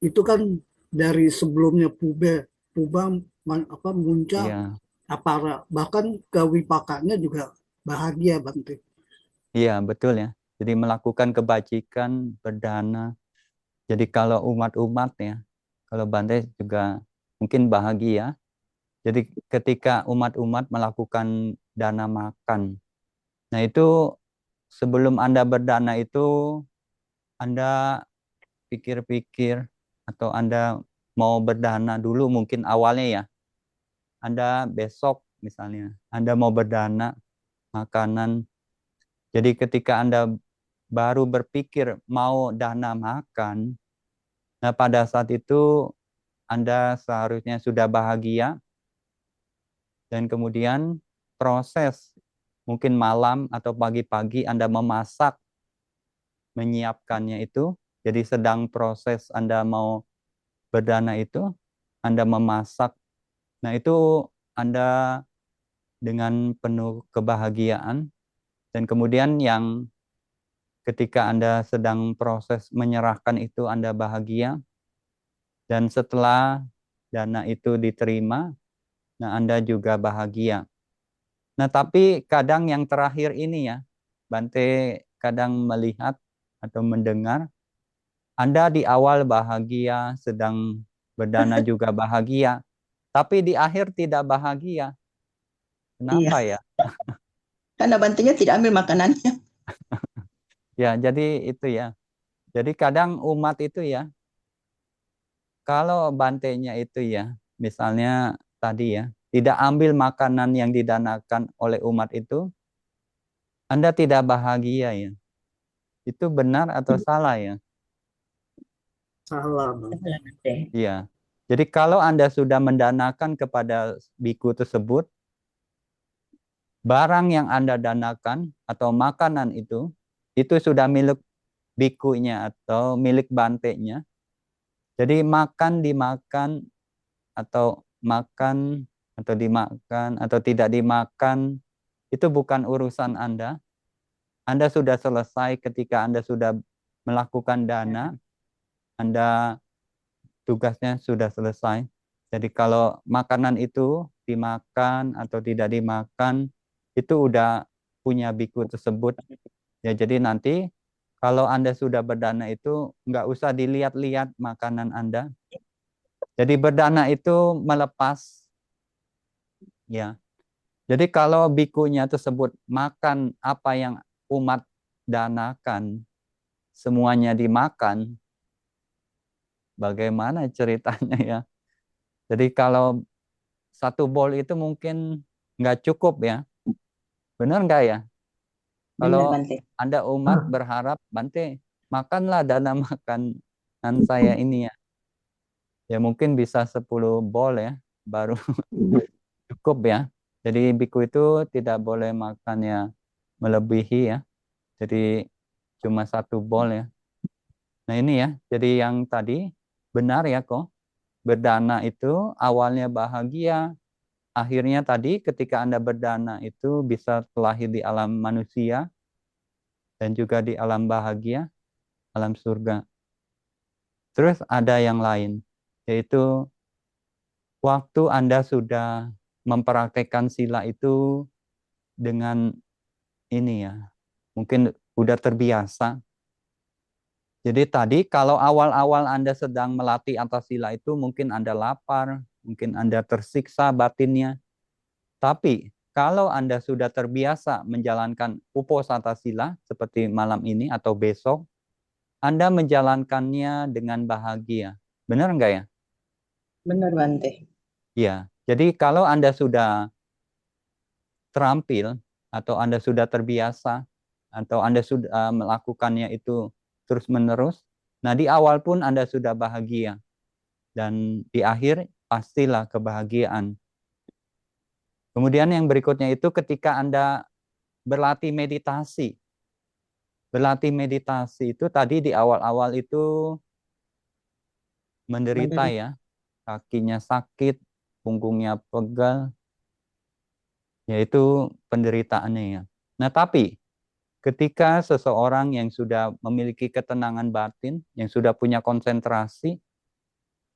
itu kan dari sebelumnya puba, muncak, iya, apara, bahkan ke wipakanya juga bahagia, Bante. iya, betul ya. Jadi melakukan kebajikan, berdana. Jadi kalau umat-umat ya, kalau Bante juga mungkin bahagia. Jadi ketika umat-umat melakukan dana makan, nah itu sebelum Anda berdana itu Anda pikir-pikir atau Anda mau berdana dulu mungkin awalnya ya. Anda besok misalnya, Anda mau berdana makanan. Jadi ketika Anda baru berpikir mau dana makan, nah pada saat itu Anda seharusnya sudah bahagia dan kemudian proses mungkin malam atau pagi-pagi Anda memasak, menyiapkannya itu, jadi sedang proses Anda mau berdana itu, Anda memasak. Nah, itu Anda dengan penuh kebahagiaan dan kemudian yang ketika Anda sedang proses menyerahkan itu Anda bahagia dan setelah dana itu diterima, nah Anda juga bahagia. Nah, tapi kadang yang terakhir ini ya, Bante kadang melihat atau mendengar Anda di awal bahagia, sedang berdana juga bahagia, tapi di akhir tidak bahagia. Iya, Kenapa ya? karena Bantenya tidak ambil makanannya. Ya, jadi itu ya. Jadi kadang umat itu ya, kalau bantenya itu ya, misalnya tadi ya, tidak ambil makanan yang didanakan oleh umat itu, Anda tidak bahagia ya. Itu benar atau salah ya? Salah, Bante. Salah, Bante. Iya. Jadi kalau Anda sudah mendanakan kepada biku tersebut, barang yang Anda danakan atau makanan itu sudah milik bikunya atau milik bantenya. Jadi dimakan atau dimakan atau tidak dimakan itu bukan urusan Anda. Anda sudah selesai ketika Anda sudah melakukan dana, Anda tugasnya sudah selesai. Jadi kalau makanan itu dimakan atau tidak dimakan, itu udah punya biku tersebut. Ya, jadi nanti kalau Anda sudah berdana itu nggak usah dilihat-lihat makanan Anda. Jadi berdana itu melepas, ya. Jadi kalau bikunya tersebut makan apa yang umat danakan, semuanya dimakan, bagaimana ceritanya ya? Jadi kalau satu bowl itu mungkin nggak cukup ya. Benar nggak ya? Benar, Kalau Bante. Anda umat berharap, Bante, makanlah dana makanan saya ini ya. Ya mungkin bisa 10 bowl ya, baru cukup ya. Jadi biku itu tidak boleh makannya melebihi ya. Jadi cuma satu bowl ya. Nah ini ya, jadi yang tadi benar ya kok. Berdana itu awalnya bahagia, akhirnya tadi ketika Anda berdana itu bisa terlahir di alam manusia dan juga di alam bahagia, alam surga. Terus ada yang lain, yaitu waktu Anda sudah mempraktekkan sila itu dengan ini ya, mungkin udah terbiasa. Jadi tadi kalau awal-awal Anda sedang melatih atas sila itu mungkin Anda lapar, mungkin Anda tersiksa batinnya. Tapi kalau Anda sudah terbiasa menjalankan uposatha sila seperti malam ini atau besok, Anda menjalankannya dengan bahagia. Benar enggak ya? Benar, Bante. Ya. Jadi kalau Anda sudah terampil atau Anda sudah terbiasa atau Anda sudah melakukannya itu terus-menerus, nah di awal pun Anda sudah bahagia dan di akhir pastilah kebahagiaan. Kemudian yang berikutnya itu ketika Anda berlatih meditasi. Berlatih meditasi itu tadi di awal-awal itu menderita Menderita. ya, kakinya sakit, punggungnya pegal, yaitu penderitaannya ya. Nah, tapi ketika seseorang yang sudah memiliki ketenangan batin, yang sudah punya konsentrasi,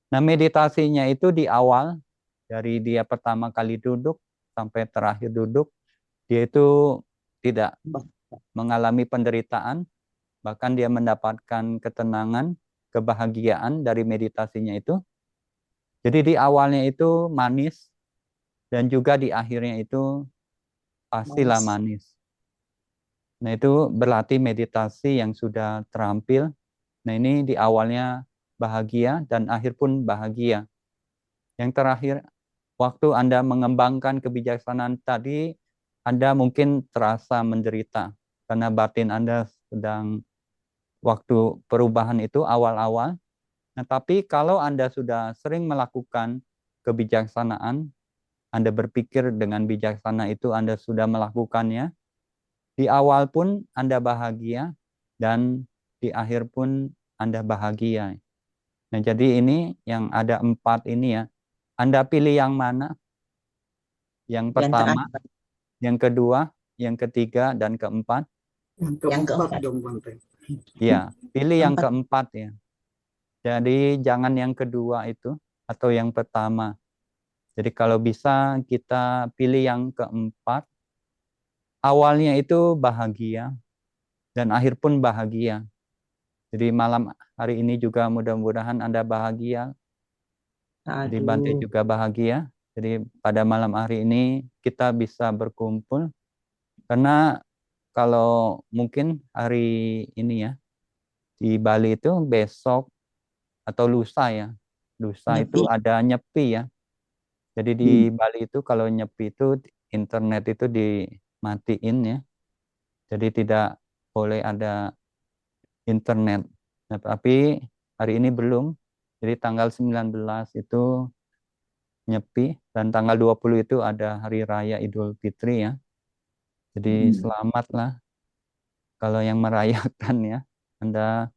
nah meditasinya itu di awal, dari dia pertama kali duduk sampai terakhir duduk, dia itu tidak mengalami penderitaan, bahkan dia mendapatkan ketenangan, kebahagiaan dari meditasinya itu. Jadi di awalnya itu manis, dan juga di akhirnya itu pastilah Manis. manis. Nah, itu berarti meditasi yang sudah terampil. Nah, ini di awalnya bahagia dan akhir pun bahagia. Yang terakhir, waktu Anda mengembangkan kebijaksanaan tadi, Anda mungkin terasa menderita karena batin Anda sedang waktu perubahan itu awal-awal. Nah, tapi kalau Anda sudah sering melakukan kebijaksanaan, Anda berpikir dengan bijaksana itu Anda sudah melakukannya, di awal pun Anda bahagia, dan di akhir pun Anda bahagia. Nah, jadi ini yang ada 4 ini ya. Anda pilih yang mana? Yang Yang pertama, terakhir. yang kedua, yang ketiga, dan keempat? Yang Yang keempat keempat. dong Bante. Ya, pilih yang Keempat. keempat ya. Jadi jangan yang kedua itu atau yang pertama. Jadi kalau bisa kita pilih yang keempat. Awalnya itu bahagia dan akhir pun bahagia. Jadi malam hari ini juga mudah-mudahan Anda bahagia. Jadi Bante Aduh. juga bahagia. Jadi pada malam hari ini kita bisa berkumpul. Karena kalau mungkin hari ini ya, di Bali itu besok atau lusa ya. Lusa Nyepi. itu ada nyepi ya. Jadi di Bali itu kalau nyepi itu internet itu dimatiin ya. Jadi tidak boleh ada internet. Nah, tapi hari ini belum. Jadi tanggal 19 itu nyepi dan tanggal 20 itu ada hari raya Idul Fitri ya. Jadi selamatlah kalau yang merayakan ya. Anda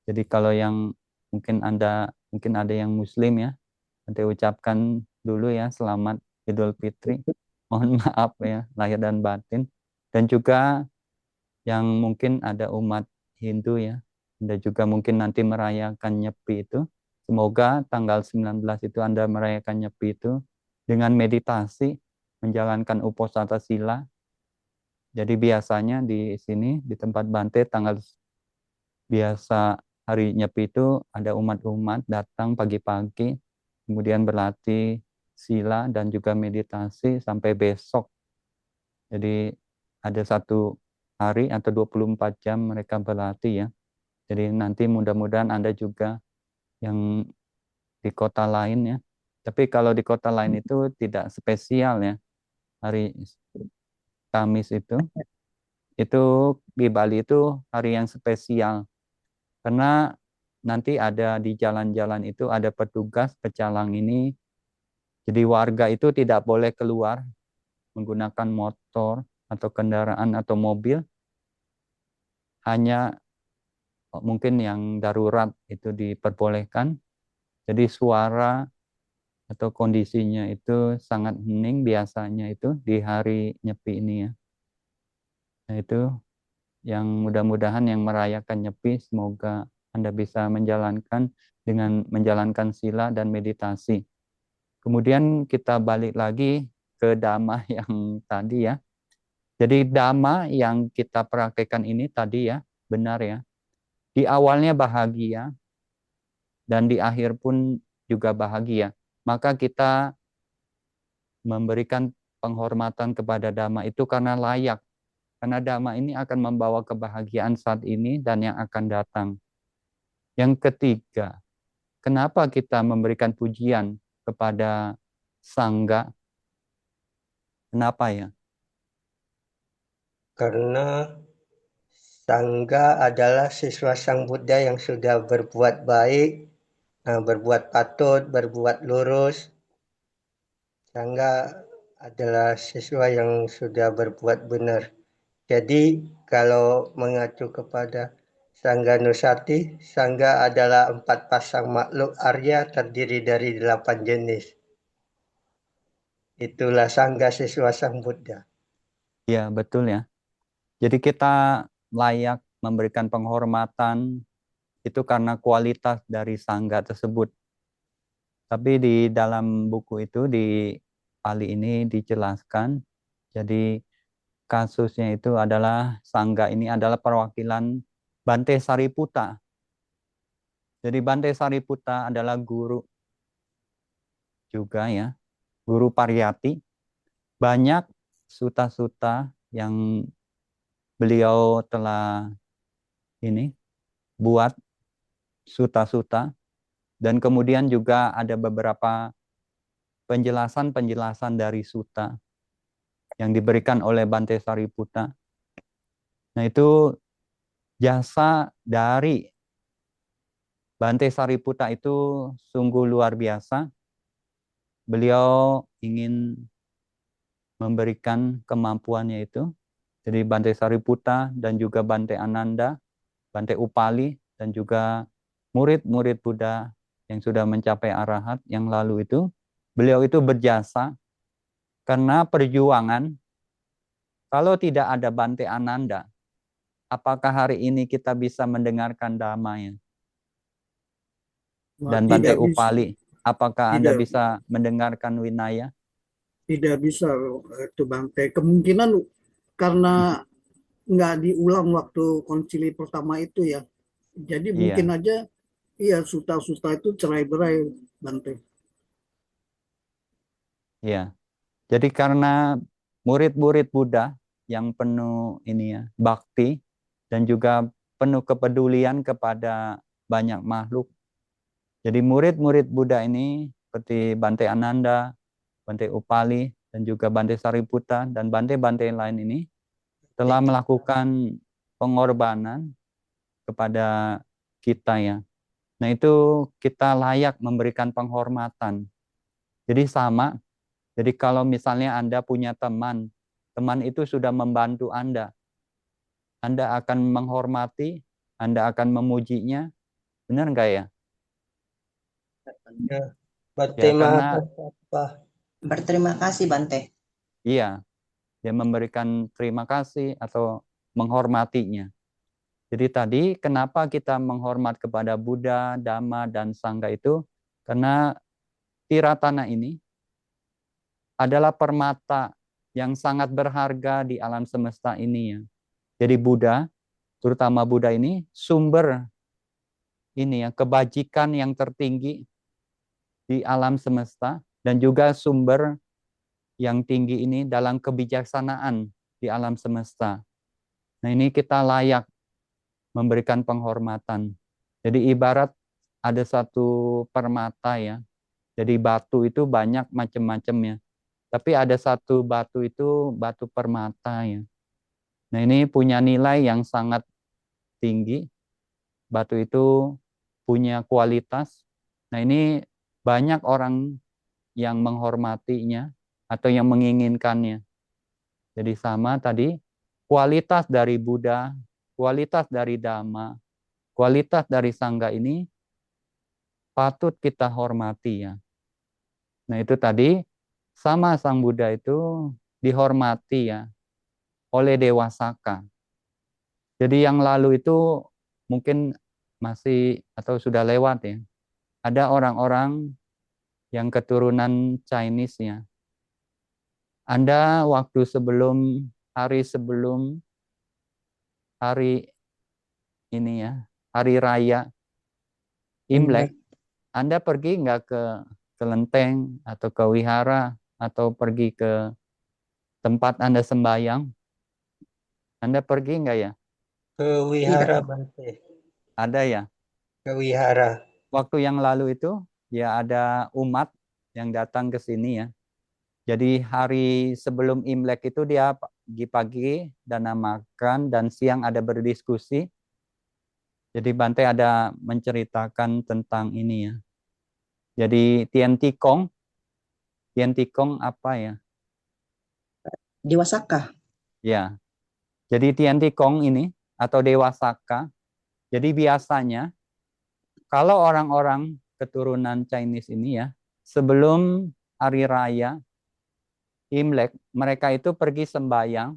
jadi kalau yang mungkin ada yang muslim ya. Nanti ucapkan dulu ya selamat Idul Fitri. Mohon maaf ya lahir dan batin. Dan juga yang mungkin ada umat Hindu ya. Anda juga mungkin nanti merayakan Nyepi itu. Semoga tanggal 19 itu Anda merayakan Nyepi itu dengan meditasi, menjalankan uposatha sila. Jadi biasanya di sini, di tempat Bante, biasa hari Nyepi itu ada umat-umat datang pagi-pagi, kemudian berlatih sila dan juga meditasi sampai besok. Jadi ada satu hari atau 24 jam mereka berlatih ya. Jadi nanti mudah-mudahan Anda juga yang di kota lain ya. Tapi kalau di kota lain itu tidak spesial ya. Hari Kamis itu di Bali itu hari yang spesial. Karena nanti ada di jalan-jalan itu ada petugas pecalang ini. Jadi warga itu tidak boleh keluar menggunakan motor atau kendaraan atau mobil. Hanya mungkin yang darurat itu diperbolehkan. Jadi suara atau kondisinya itu sangat hening biasanya itu di hari Nyepi ini ya. Nah itu yang mudah-mudahan yang merayakan Nyepi semoga Anda bisa menjalankan dengan menjalankan sila dan meditasi. Kemudian kita balik lagi ke Dhamma yang tadi ya. Jadi Dhamma yang kita praktekkan ini tadi ya, benar ya. Di awalnya bahagia, dan di akhir pun juga bahagia. Maka kita memberikan penghormatan kepada Dhamma itu karena layak. Karena Dhamma ini akan membawa kebahagiaan saat ini dan yang akan datang. Yang ketiga, kenapa kita memberikan pujian kepada Sangga? Kenapa ya? Karena Sangga adalah siswa Sang Buddha yang sudah berbuat baik, berbuat patut, berbuat lurus. Sangga adalah siswa yang sudah berbuat benar. Jadi kalau mengacu kepada Sangga Nusati. Sangga adalah 4 pasang makhluk Arya terdiri dari 8 jenis. Itulah Sangga Siswa Sang Buddha. Ya, betul ya. Jadi kita layak memberikan penghormatan itu karena kualitas dari sangga tersebut. Tapi di dalam buku itu, di Pali ini dijelaskan, jadi kasusnya itu adalah sangga ini adalah perwakilan Bante Sariputta. Jadi Bante Sariputta adalah guru juga ya, guru Pariyati. Banyak suta-suta yang beliau telah ini buat suta-suta, dan kemudian juga ada beberapa penjelasan-penjelasan dari suta yang diberikan oleh Bante Sariputta. Nah, itu jasa dari Bante Sariputta itu sungguh luar biasa. Beliau ingin memberikan kemampuannya itu. Jadi Bante Sariputta dan juga Bante Ananda, Bante Upali, dan juga murid-murid Buddha yang sudah mencapai arahat yang lalu itu, beliau itu berjasa karena perjuangan. Kalau tidak ada Bante Ananda, apakah hari ini kita bisa mendengarkan dhamma-nya? Dan Bante Tidak bisa, Upali, apakah Anda tidak, bisa mendengarkan Winaya? tidak bisa itu Bante. Kemungkinan karena nggak diulang waktu konsili pertama itu ya. Jadi mungkin Iya, aja iya suta-suta itu cerai-berai Bante. iya. Jadi karena murid-murid Buddha yang penuh ini ya, bakti dan juga penuh kepedulian kepada banyak makhluk. Jadi murid-murid Buddha ini seperti Bante Ananda, Bante Upali, dan juga Bante Sariputta dan Bante-Bante lain ini telah melakukan pengorbanan kepada kita ya. Nah, itu kita layak memberikan penghormatan. Jadi sama. Jadi kalau misalnya Anda punya teman, teman itu sudah membantu Anda akan menghormati, Anda akan memujinya, benar nggak ya? Ya, Bante Ya, karena Mahakasapa. Berterima kasih Bante. iya, dia memberikan terima kasih atau menghormatinya. Jadi tadi kenapa kita menghormat kepada Buddha, Dhamma, dan Sangha itu? Karena Tiratana ini adalah permata yang sangat berharga di alam semesta ini ya. Jadi Buddha, terutama Buddha ini sumber ini ya, kebajikan yang tertinggi di alam semesta dan juga sumber yang tinggi ini dalam kebijaksanaan di alam semesta. Nah, ini kita layak memberikan penghormatan. Jadi ibarat ada satu permata ya. Jadi batu itu banyak macam-macamnya. Tapi ada satu batu itu batu permata ya. Nah, ini punya nilai yang sangat tinggi. Batu itu punya kualitas. Nah, ini banyak orang yang menghormatinya atau yang menginginkannya. Jadi sama tadi, kualitas dari Buddha, kualitas dari Dhamma, kualitas dari Sangha ini patut kita hormati ya. Nah, itu tadi sama Sang Buddha itu dihormati ya oleh Dewa Saka. Jadi yang lalu itu mungkin masih atau sudah lewat ya. Ada orang-orang yang keturunan Chinese ya. Anda waktu sebelum hari ini ya, hari raya Imlek, Anda pergi nggak ke kelenteng atau ke wihara atau pergi ke tempat Anda sembahyang? Anda pergi nggak ya? Ke wihara Bante. Ada ya. Ke wihara. Waktu yang lalu itu ya ada umat yang datang ke sini ya. Jadi hari sebelum Imlek itu dia pagi-pagi dana makan dan siang ada berdiskusi. Jadi Bante ada menceritakan tentang ini ya. Jadi Tian Tikong apa ya? Dewa Saka. Ya. Jadi Tian Tikong ini atau Dewa Saka. Jadi biasanya kalau orang-orang keturunan Chinese ini ya, sebelum hari raya Imlek, mereka itu pergi sembahyang.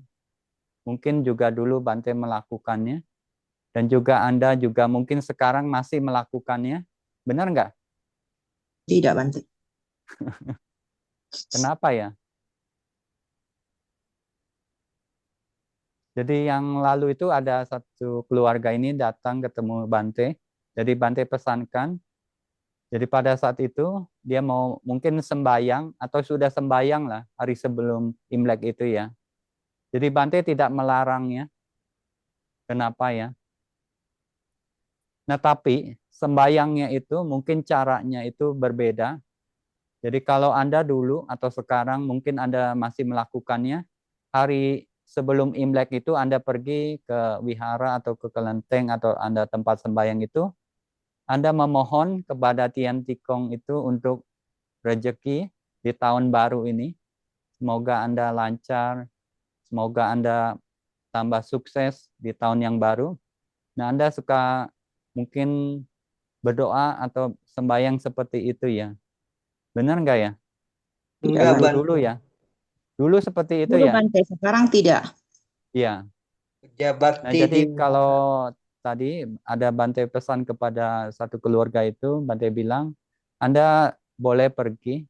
Mungkin juga dulu Bante melakukannya. Dan juga Anda juga mungkin sekarang masih melakukannya. Benar nggak? Tidak, Bante. Kenapa ya? Jadi yang lalu itu ada satu keluarga ini datang ketemu Bante. Jadi Bante pesankan. Jadi pada saat itu dia mau mungkin sembahyang atau sudah sembahyang lah hari sebelum Imlek itu ya. Jadi Bante tidak melarangnya. Kenapa ya? Nah tapi sembahyangnya itu mungkin caranya itu berbeda. Jadi kalau Anda dulu atau sekarang mungkin Anda masih melakukannya, hari sebelum Imlek itu Anda pergi ke wihara atau ke kelenteng atau Anda tempat sembahyang itu, Anda memohon kepada Tian Tikong itu untuk rezeki di tahun baru ini. Semoga Anda lancar, semoga Anda tambah sukses di tahun yang baru. Nah, Anda suka mungkin berdoa atau sembahyang seperti itu ya. Benar nggak ya? Tidak, Enggak, Bante. Dulu ya. Dulu seperti itu Dulu, ya. Bante. Sekarang tidak. Iya. Kerja Nah, bakti jadi di kalau tadi ada Bante pesan kepada satu keluarga itu, Bante bilang, Anda boleh pergi,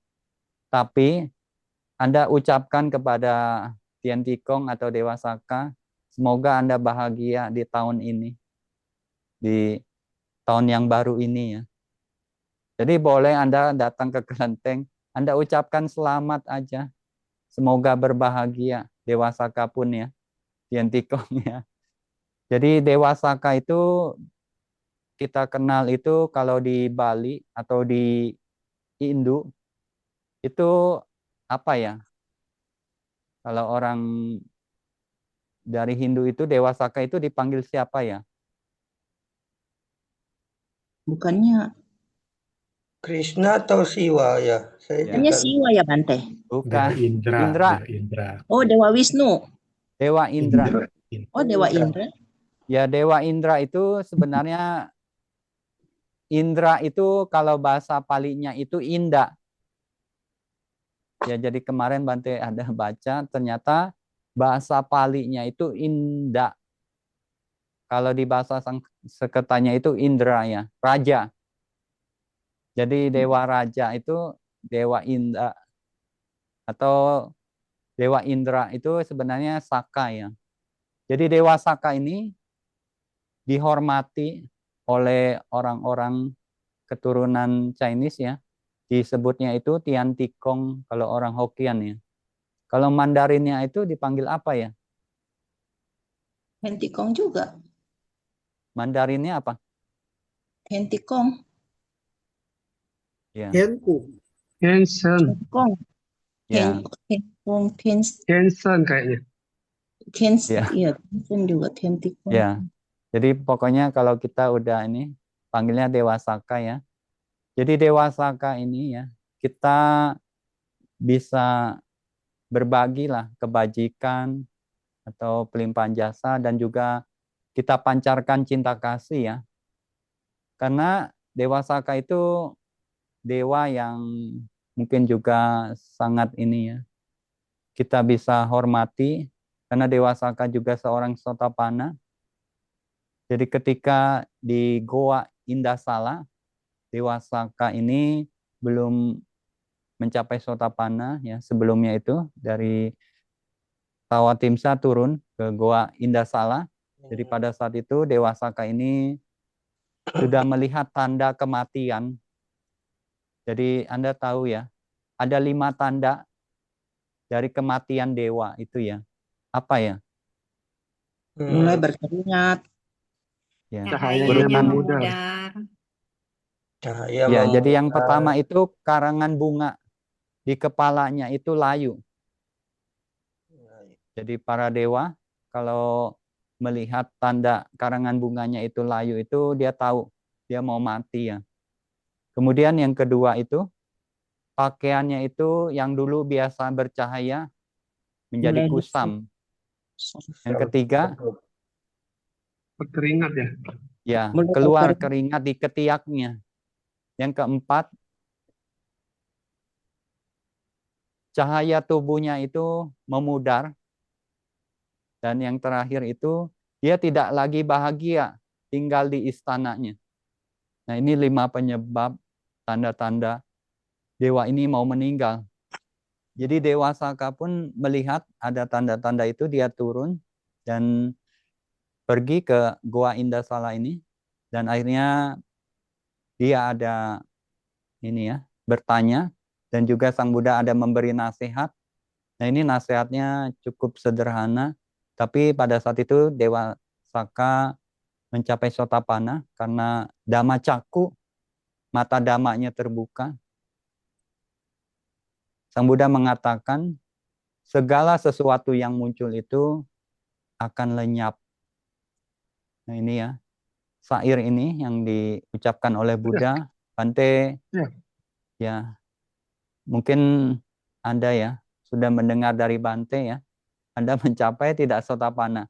tapi Anda ucapkan kepada Tian Tikong atau Dewa Saka, semoga Anda bahagia di tahun ini, di tahun yang baru ini ya. Jadi boleh Anda datang ke kelenteng, Anda ucapkan selamat aja, semoga berbahagia, Dewa Saka pun ya, Tian Tikong ya. Jadi Dewa Saka itu kita kenal itu kalau di Bali atau di Indo itu apa ya? Kalau orang dari Hindu itu Dewa Saka itu dipanggil siapa ya? Bukannya, Krishna atau Siwa ya. Saya Ya, bukannya juga Siwa ya, Bante. bukan. Indra, Indra, Dewa Indra, Oh, Dewa Wisnu. Dewa Indra. Indra. Oh, Dewa Indra. Indra. Ya, Dewa Indra itu sebenarnya Indra itu kalau bahasa Palinya itu indah. Ya, jadi kemarin Bante ada baca ternyata bahasa Palinya itu indah. Kalau di bahasa Sanskertanya itu Indra ya, raja. Jadi dewa raja itu dewa Indra atau dewa Indra itu sebenarnya Saka ya. Jadi dewa Saka ini dihormati oleh orang-orang keturunan Chinese ya. Disebutnya itu Tian Tikong kalau orang Hokkien ya. Kalau Mandarinnya itu dipanggil apa ya? Hentikong juga. Mandarinnya apa? Hentikong. Ya. Henku. Hanson, Hentikong. Ya. Hentikong. Hens. Hanson kayaknya. Hens. Ya. Iya, Hentikong juga. Hentikong. Ya. Jadi pokoknya kalau kita udah ini panggilnya Dewa Saka ya. Jadi Dewa Saka ini ya, kita bisa berbagi lah kebajikan atau pelimpahan jasa dan juga kita pancarkan cinta kasih ya. Karena Dewa Saka itu dewa yang mungkin juga sangat ini ya. Kita bisa hormati karena Dewa Saka juga seorang Sotapana. Jadi ketika di Goa Indasala, Dewa Saka ini belum mencapai Sotapana ya, sebelumnya itu dari Tawatimsa turun ke Goa Indasala. Jadi pada saat itu Dewa Saka ini sudah melihat tanda kematian. Jadi Anda tahu ya, ada 5 tanda dari kematian dewa itu ya. Apa ya? Mulai berkeringat. Ya. Cahayanya Cahayanya memudar. memudar. Cahaya Ya, jadi yang memudar. pertama itu karangan bunga di kepalanya itu layu. Jadi para dewa kalau melihat tanda karangan bunganya itu layu itu dia tahu dia mau mati ya. Kemudian yang kedua itu pakaiannya itu yang dulu biasa bercahaya menjadi Mulai kusam. Yang ketiga Berkeringat ya. Ya, Mulai keluar berkeringat. keringat di ketiaknya. Yang keempat, cahaya tubuhnya itu memudar. Dan yang terakhir itu, dia tidak lagi bahagia tinggal di istananya. Nah, ini 5 penyebab tanda-tanda dewa ini mau meninggal. Jadi Dewa Saka pun melihat ada tanda-tanda itu, dia turun dan pergi ke Goa Indasala ini. Dan akhirnya dia ada ini ya, bertanya, dan juga Sang Buddha ada memberi nasihat. Nah, ini nasihatnya cukup sederhana, tapi pada saat itu Dewa Saka mencapai Sotapanna karena Dhamma Cakkhu, mata dhammanya terbuka. Sang Buddha mengatakan segala sesuatu yang muncul itu akan lenyap. Nah, ini ya, syair ini yang diucapkan oleh Buddha. Bante, Ya. ya, mungkin Anda ya sudah mendengar dari Bante ya. Anda mencapai tidak Sotapanna.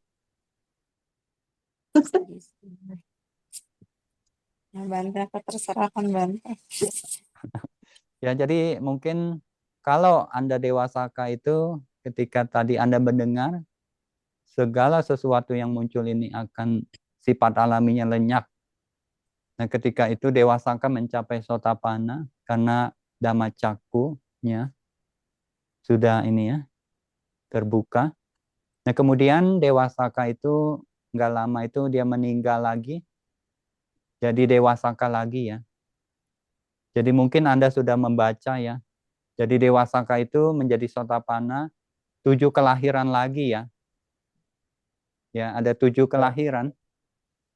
Ya, Bante, apa terserahkan Bante. Ya, jadi mungkin kalau Anda Dewa Saka itu ketika tadi Anda mendengar segala sesuatu yang muncul ini akan sifat alaminya lenyap. Nah, ketika itu Dewa Saka mencapai Sotapanna karena Dhamma Cakkhu-nya sudah ini ya terbuka. Nah, kemudian Dewa Saka itu nggak lama itu dia meninggal lagi. Jadi Dewa Saka lagi ya. Jadi mungkin Anda sudah membaca ya. Jadi Dewa Saka itu menjadi Sotapanna 7 kelahiran lagi ya. Ya, ada 7 kelahiran.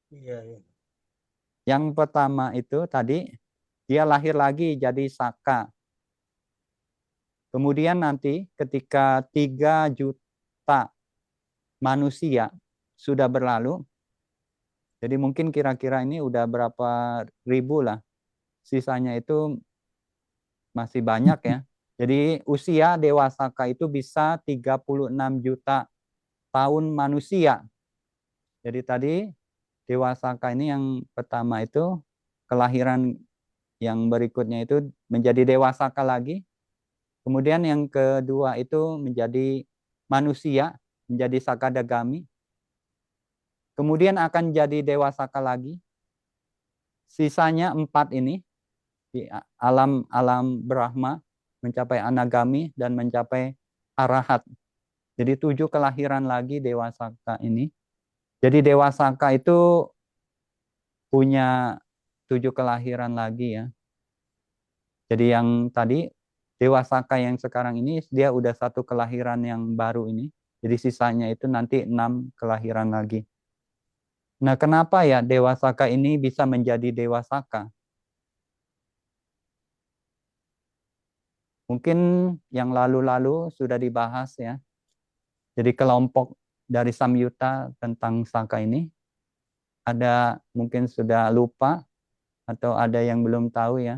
Iya, iya. Yang pertama itu tadi dia lahir lagi jadi Saka. Kemudian nanti ketika 3 juta manusia sudah berlalu, jadi mungkin kira-kira ini udah berapa ribu lah. Sisanya itu masih banyak ya. Jadi usia Dewa Saka itu bisa 36 juta tahun manusia. Jadi tadi Dewa Saka ini yang pertama itu kelahiran yang berikutnya itu menjadi Dewa Saka lagi. Kemudian yang kedua itu menjadi manusia, menjadi Sakadagami. Kemudian akan jadi Dewa Saka lagi. Sisanya 4 ini di alam Brahma mencapai Anagami dan mencapai Arahat. Jadi 7 kelahiran lagi Dewa Saka ini. Jadi Dewa Saka itu punya 7 kelahiran lagi ya. Jadi yang tadi Dewa Saka yang sekarang ini dia udah 1 kelahiran yang baru ini. Jadi sisanya itu nanti 6 kelahiran lagi. Nah, kenapa ya Dewa Saka ini bisa menjadi Dewa Saka? Mungkin yang lalu-lalu sudah dibahas ya. Jadi kelompok dari Samyutta tentang Saka ini ada mungkin sudah lupa atau ada yang belum tahu ya.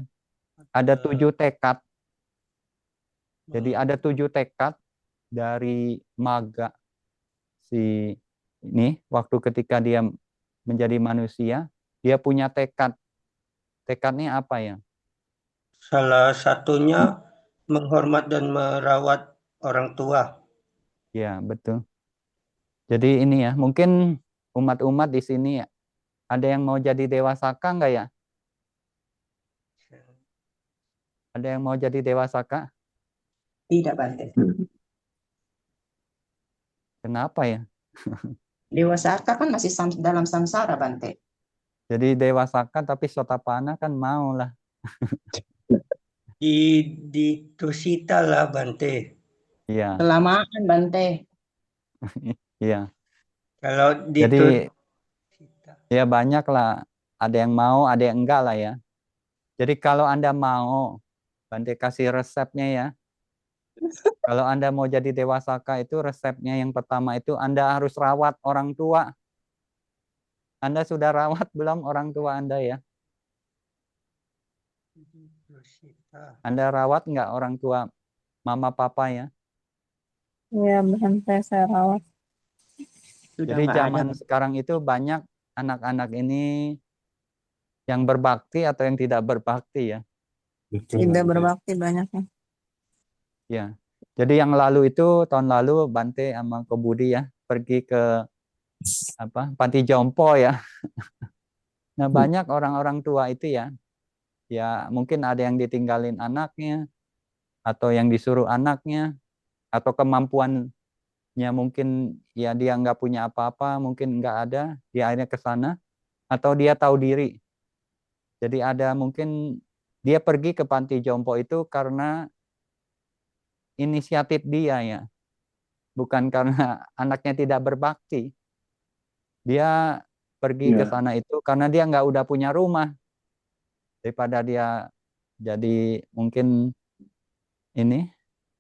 Ada 7 tekad. Jadi ada 7 tekad dari Magga si ini waktu ketika dia menjadi manusia, dia punya tekad. Tekadnya apa ya? Salah satunya menghormat dan merawat orang tua. Ya, betul. Jadi ini ya, mungkin umat-umat di sini ya, ada yang mau jadi Dewa Saka enggak ya? Ada yang mau jadi Dewa Saka? Tidak, Bante. Kenapa ya? Dewa Saka kan masih dalam samsara, Bante. Jadi Dewa Saka tapi Sotapanna kan mau lah. Di Tusita lah, Bante. Iya, Kelamaan, Bante. iya. Kalau di Jadi Tusita. ya banyak lah. Ada yang mau, ada yang enggak lah ya. Jadi kalau Anda mau, Bante kasih resepnya ya. Kalau Anda mau jadi Dewa Saka itu resepnya yang pertama itu Anda harus rawat orang tua. Anda sudah rawat belum orang tua Anda ya? Tusita. Anda rawat enggak orang tua mama papa ya? Iya, Bante, saya rawat. Sudah Jadi nggak ada. zaman sekarang itu banyak anak-anak ini yang berbakti atau yang tidak berbakti ya. Tidak berbakti banyaknya. Ya. Jadi yang lalu itu tahun lalu Bante sama Ko Budi ya pergi ke panti jompo ya. Nah, banyak orang-orang tua itu ya. Ya, mungkin ada yang ditinggalin anaknya atau yang disuruh anaknya atau kemampuannya mungkin ya dia nggak punya apa-apa, mungkin nggak ada, dia akhirnya ke sana atau dia tahu diri. Jadi ada mungkin dia pergi ke panti jompo itu karena inisiatif dia ya, bukan karena anaknya tidak berbakti. Dia pergi ke Ya. sana itu karena dia nggak udah punya rumah. Daripada dia jadi mungkin ini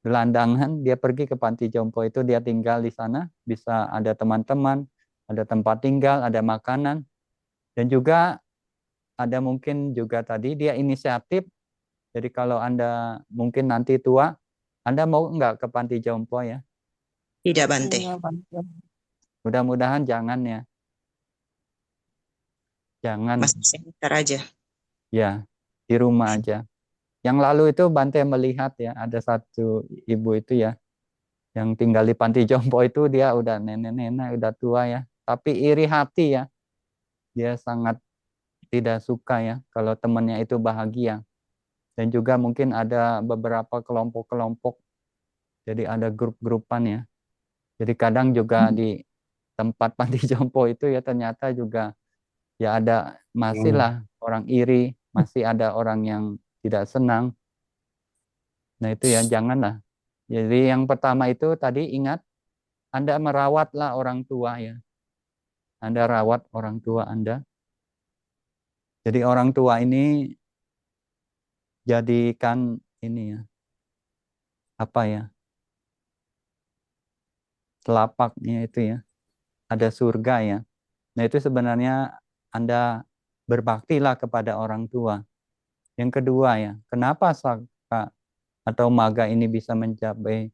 gelandangan, dia pergi ke panti jompo itu, dia tinggal di sana, bisa ada teman-teman, ada tempat tinggal, ada makanan, dan juga ada mungkin juga tadi dia inisiatif. Jadi kalau Anda mungkin nanti tua, Anda mau nggak ke panti jompo ya? Tidak, Bante. Iya, Mudah-mudahan jangan ya. Jangan Masih sebentar aja. ya, di rumah aja. Yang lalu itu Bante melihat ya, ada satu ibu itu ya, yang tinggal di panti jompo itu dia udah nenek-nenek, udah tua ya. Tapi iri hati ya, dia sangat tidak suka ya kalau temannya itu bahagia. Dan juga mungkin ada beberapa kelompok-kelompok, jadi ada grup-grupan ya. Jadi kadang juga di tempat panti jompo itu ya ternyata juga ya ada masih lah orang iri, masih ada orang yang tidak senang. Nah itu ya janganlah. Jadi yang pertama itu tadi ingat, Anda merawatlah orang tua ya. Anda rawat orang tua Anda. Jadi orang tua ini jadikan ini ya, apa ya, telapaknya itu ya, ada surga ya. Nah itu sebenarnya Anda berbaktilah kepada orang tua. Yang kedua ya, kenapa saka atau maga ini bisa mencapai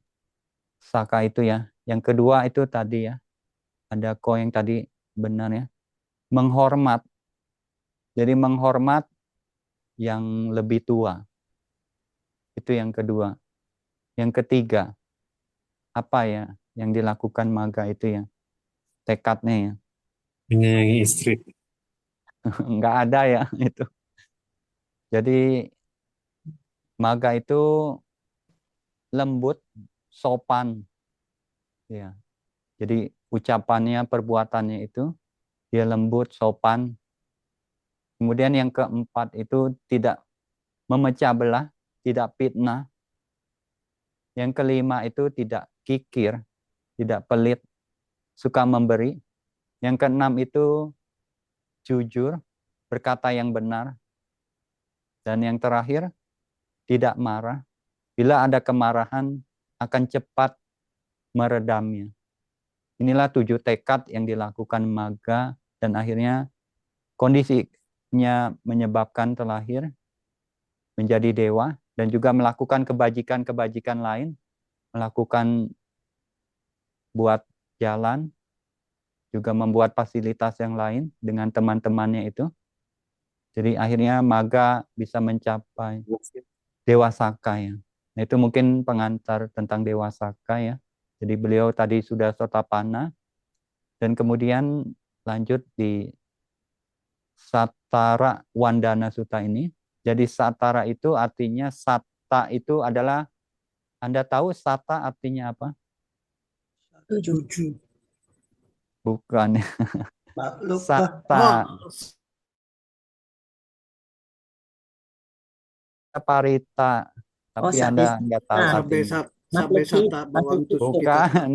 saka itu ya. Yang kedua itu tadi ya, ada ko yang tadi benar ya, menghormat. Jadi menghormat yang lebih tua. Itu yang kedua. Yang ketiga, apa ya yang dilakukan maga itu ya? Tekadnya ya. Menyayangi istri. Nggak ada ya itu. Jadi maga itu lembut, sopan. Ya. Jadi ucapannya, perbuatannya itu dia lembut, sopan. Kemudian yang keempat itu tidak memecah belah, tidak fitnah. Yang kelima itu tidak kikir, tidak pelit, suka memberi. Yang keenam itu jujur, berkata yang benar. Dan yang terakhir, tidak marah. Bila ada kemarahan, akan cepat meredamnya. Inilah 7 tekad yang dilakukan maga dan akhirnya kondisinya menyebabkan terlahir menjadi dewa dan juga melakukan kebajikan-kebajikan lain, melakukan buat jalan, juga membuat fasilitas yang lain dengan teman-temannya itu. Jadi akhirnya maga bisa mencapai Dewa Saka ya. Nah, itu mungkin pengantar tentang Dewa Saka ya. Jadi beliau tadi sudah Sotapanna dan kemudian lanjut di Satara Wandana Sutta ini. Jadi Satara itu artinya Sata itu adalah, Anda tahu Sata artinya apa? 7. Bukan. Makhluk Sata parita. Tapi Anda nggak tahu artinya. Sabe sata bawantu kita. Bukan.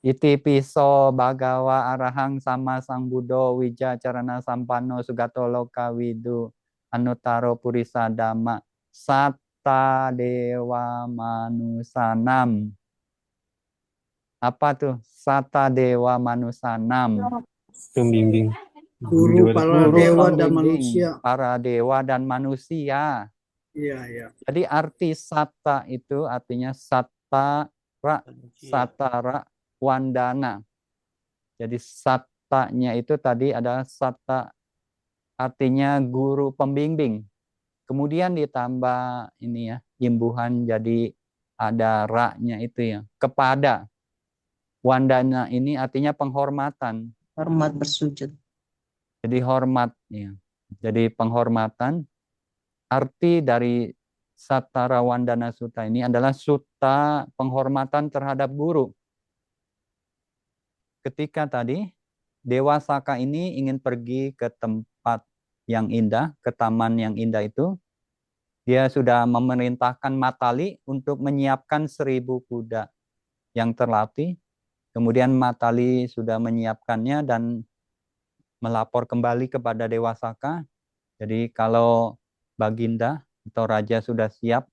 Iti piso bagawa arahang sama sang budo wija carana sampano sugato loka widu anutaro purisa dhamma satta dewa manusanam. Apa tuh? Satta dewa manusanam. Pembimbing. Guru para Guru dewa dan pembimbing manusia. para dewa dan manusia. Iya, iya. Jadi arti satta itu artinya satara, satara wandana. Jadi satta Sutanya itu tadi ada sata, artinya guru pembimbing. Kemudian ditambah ini ya, imbuhan jadi ada ra-nya itu ya, kepada. Wandana ini artinya penghormatan. Hormat bersujud. Jadi hormat ya. Jadi penghormatan. Arti dari Satara Wandana Sutta ini adalah sutta penghormatan terhadap guru. Ketika tadi Dewa Saka ini ingin pergi ke tempat yang indah, ke taman yang indah itu, dia sudah memerintahkan Matali untuk menyiapkan 1000 kuda yang terlatih. Kemudian Matali sudah menyiapkannya dan melapor kembali kepada Dewa Saka. Jadi kalau Baginda atau Raja sudah siap,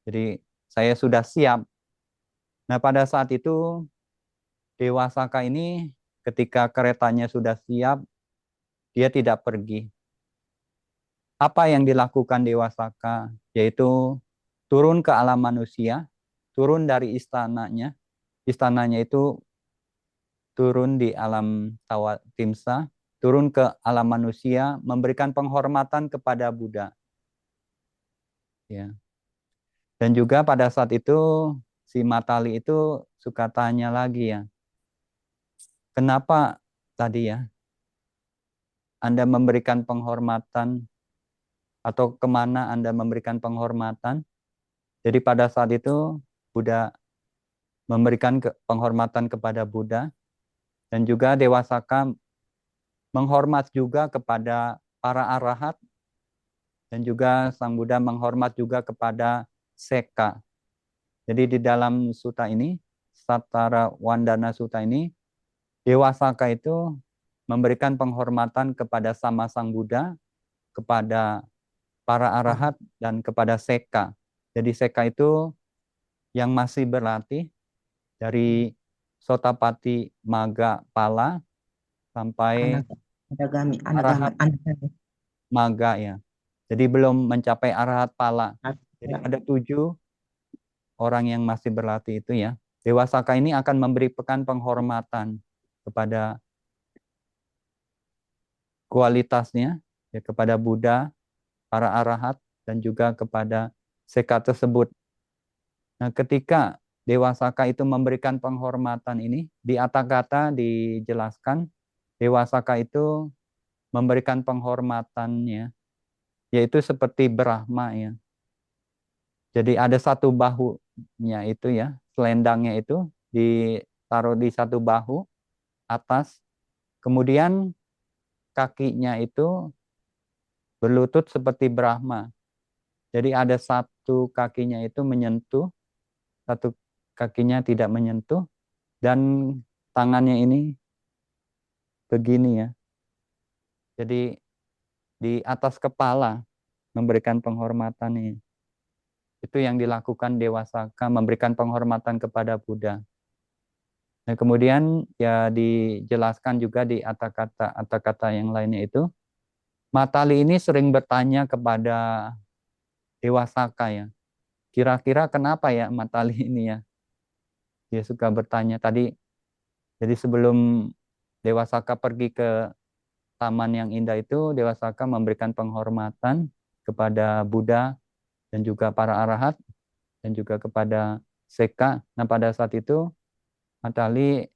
jadi saya sudah siap. Nah pada saat itu Dewa Saka ini ketika keretanya sudah siap, dia tidak pergi. Apa yang dilakukan Dewa Saka? Yaitu turun ke alam manusia, turun dari istananya. Istananya itu turun di alam Tawatimsa, turun ke alam manusia, memberikan penghormatan kepada Buddha. Ya. Dan juga pada saat itu si Matali itu suka tanya lagi ya, kenapa tadi ya Anda memberikan penghormatan atau kemana Anda memberikan penghormatan? Jadi pada saat itu Buddha memberikan penghormatan kepada Buddha, dan juga Dewa Saka menghormat juga kepada para arahat, dan juga Sang Buddha menghormat juga kepada Seka. Jadi di dalam sutta ini, Satara Wandana Sutta ini, Dewa Saka itu memberikan penghormatan kepada sama Sang Buddha, kepada para arahat, dan kepada Seka. Jadi Seka itu yang masih berlatih dari Sotapati Maga Pala sampai Anagami, arahat anagami. Maga ya. Jadi belum mencapai arahat Pala. Jadi ada 7 orang yang masih berlatih itu ya. Dewa Saka ini akan memberikan penghormatan kepada kualitasnya, ya, kepada Buddha, para arahat, dan juga kepada Seka tersebut. Nah, ketika Dewa Saka itu memberikan penghormatan ini, di Atthakatha dijelaskan, Dewa Saka itu memberikan penghormatannya, yaitu seperti Brahma ya. Jadi ada satu bahunya itu ya, selendangnya itu ditaruh di satu bahu atas, kemudian kakinya itu berlutut seperti Brahma. Jadi ada satu kakinya itu menyentuh, satu kakinya tidak menyentuh, dan tangannya ini begini ya. Jadi di atas kepala memberikan penghormatan ini. Itu yang dilakukan Dewa Saka, memberikan penghormatan kepada Buddha. Nah, kemudian ya dijelaskan juga di kata-kata yang lainnya itu, Matali ini sering bertanya kepada Dewa Saka ya. Kira-kira kenapa ya Matali ini ya? Dia suka bertanya tadi. Jadi sebelum Dewa Saka pergi ke taman yang indah itu, Dewa Saka memberikan penghormatan kepada Buddha dan juga para arahat dan juga kepada Seka. Nah, pada saat itu Matali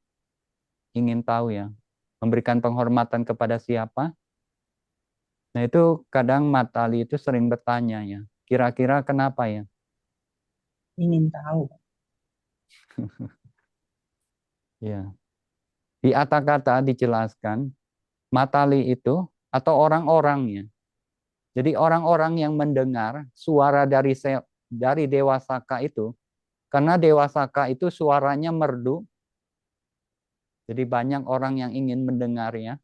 ingin tahu ya, memberikan penghormatan kepada siapa? Nah, itu kadang Matali itu sering bertanya ya, kira-kira kenapa ya? Ingin tahu. Ya. Di Atthakatha dijelaskan Matali itu atau orang-orangnya. Jadi orang-orang yang mendengar suara dari Dewa Saka itu, karena Dewa Saka itu suaranya merdu, jadi banyak orang yang ingin mendengarnya.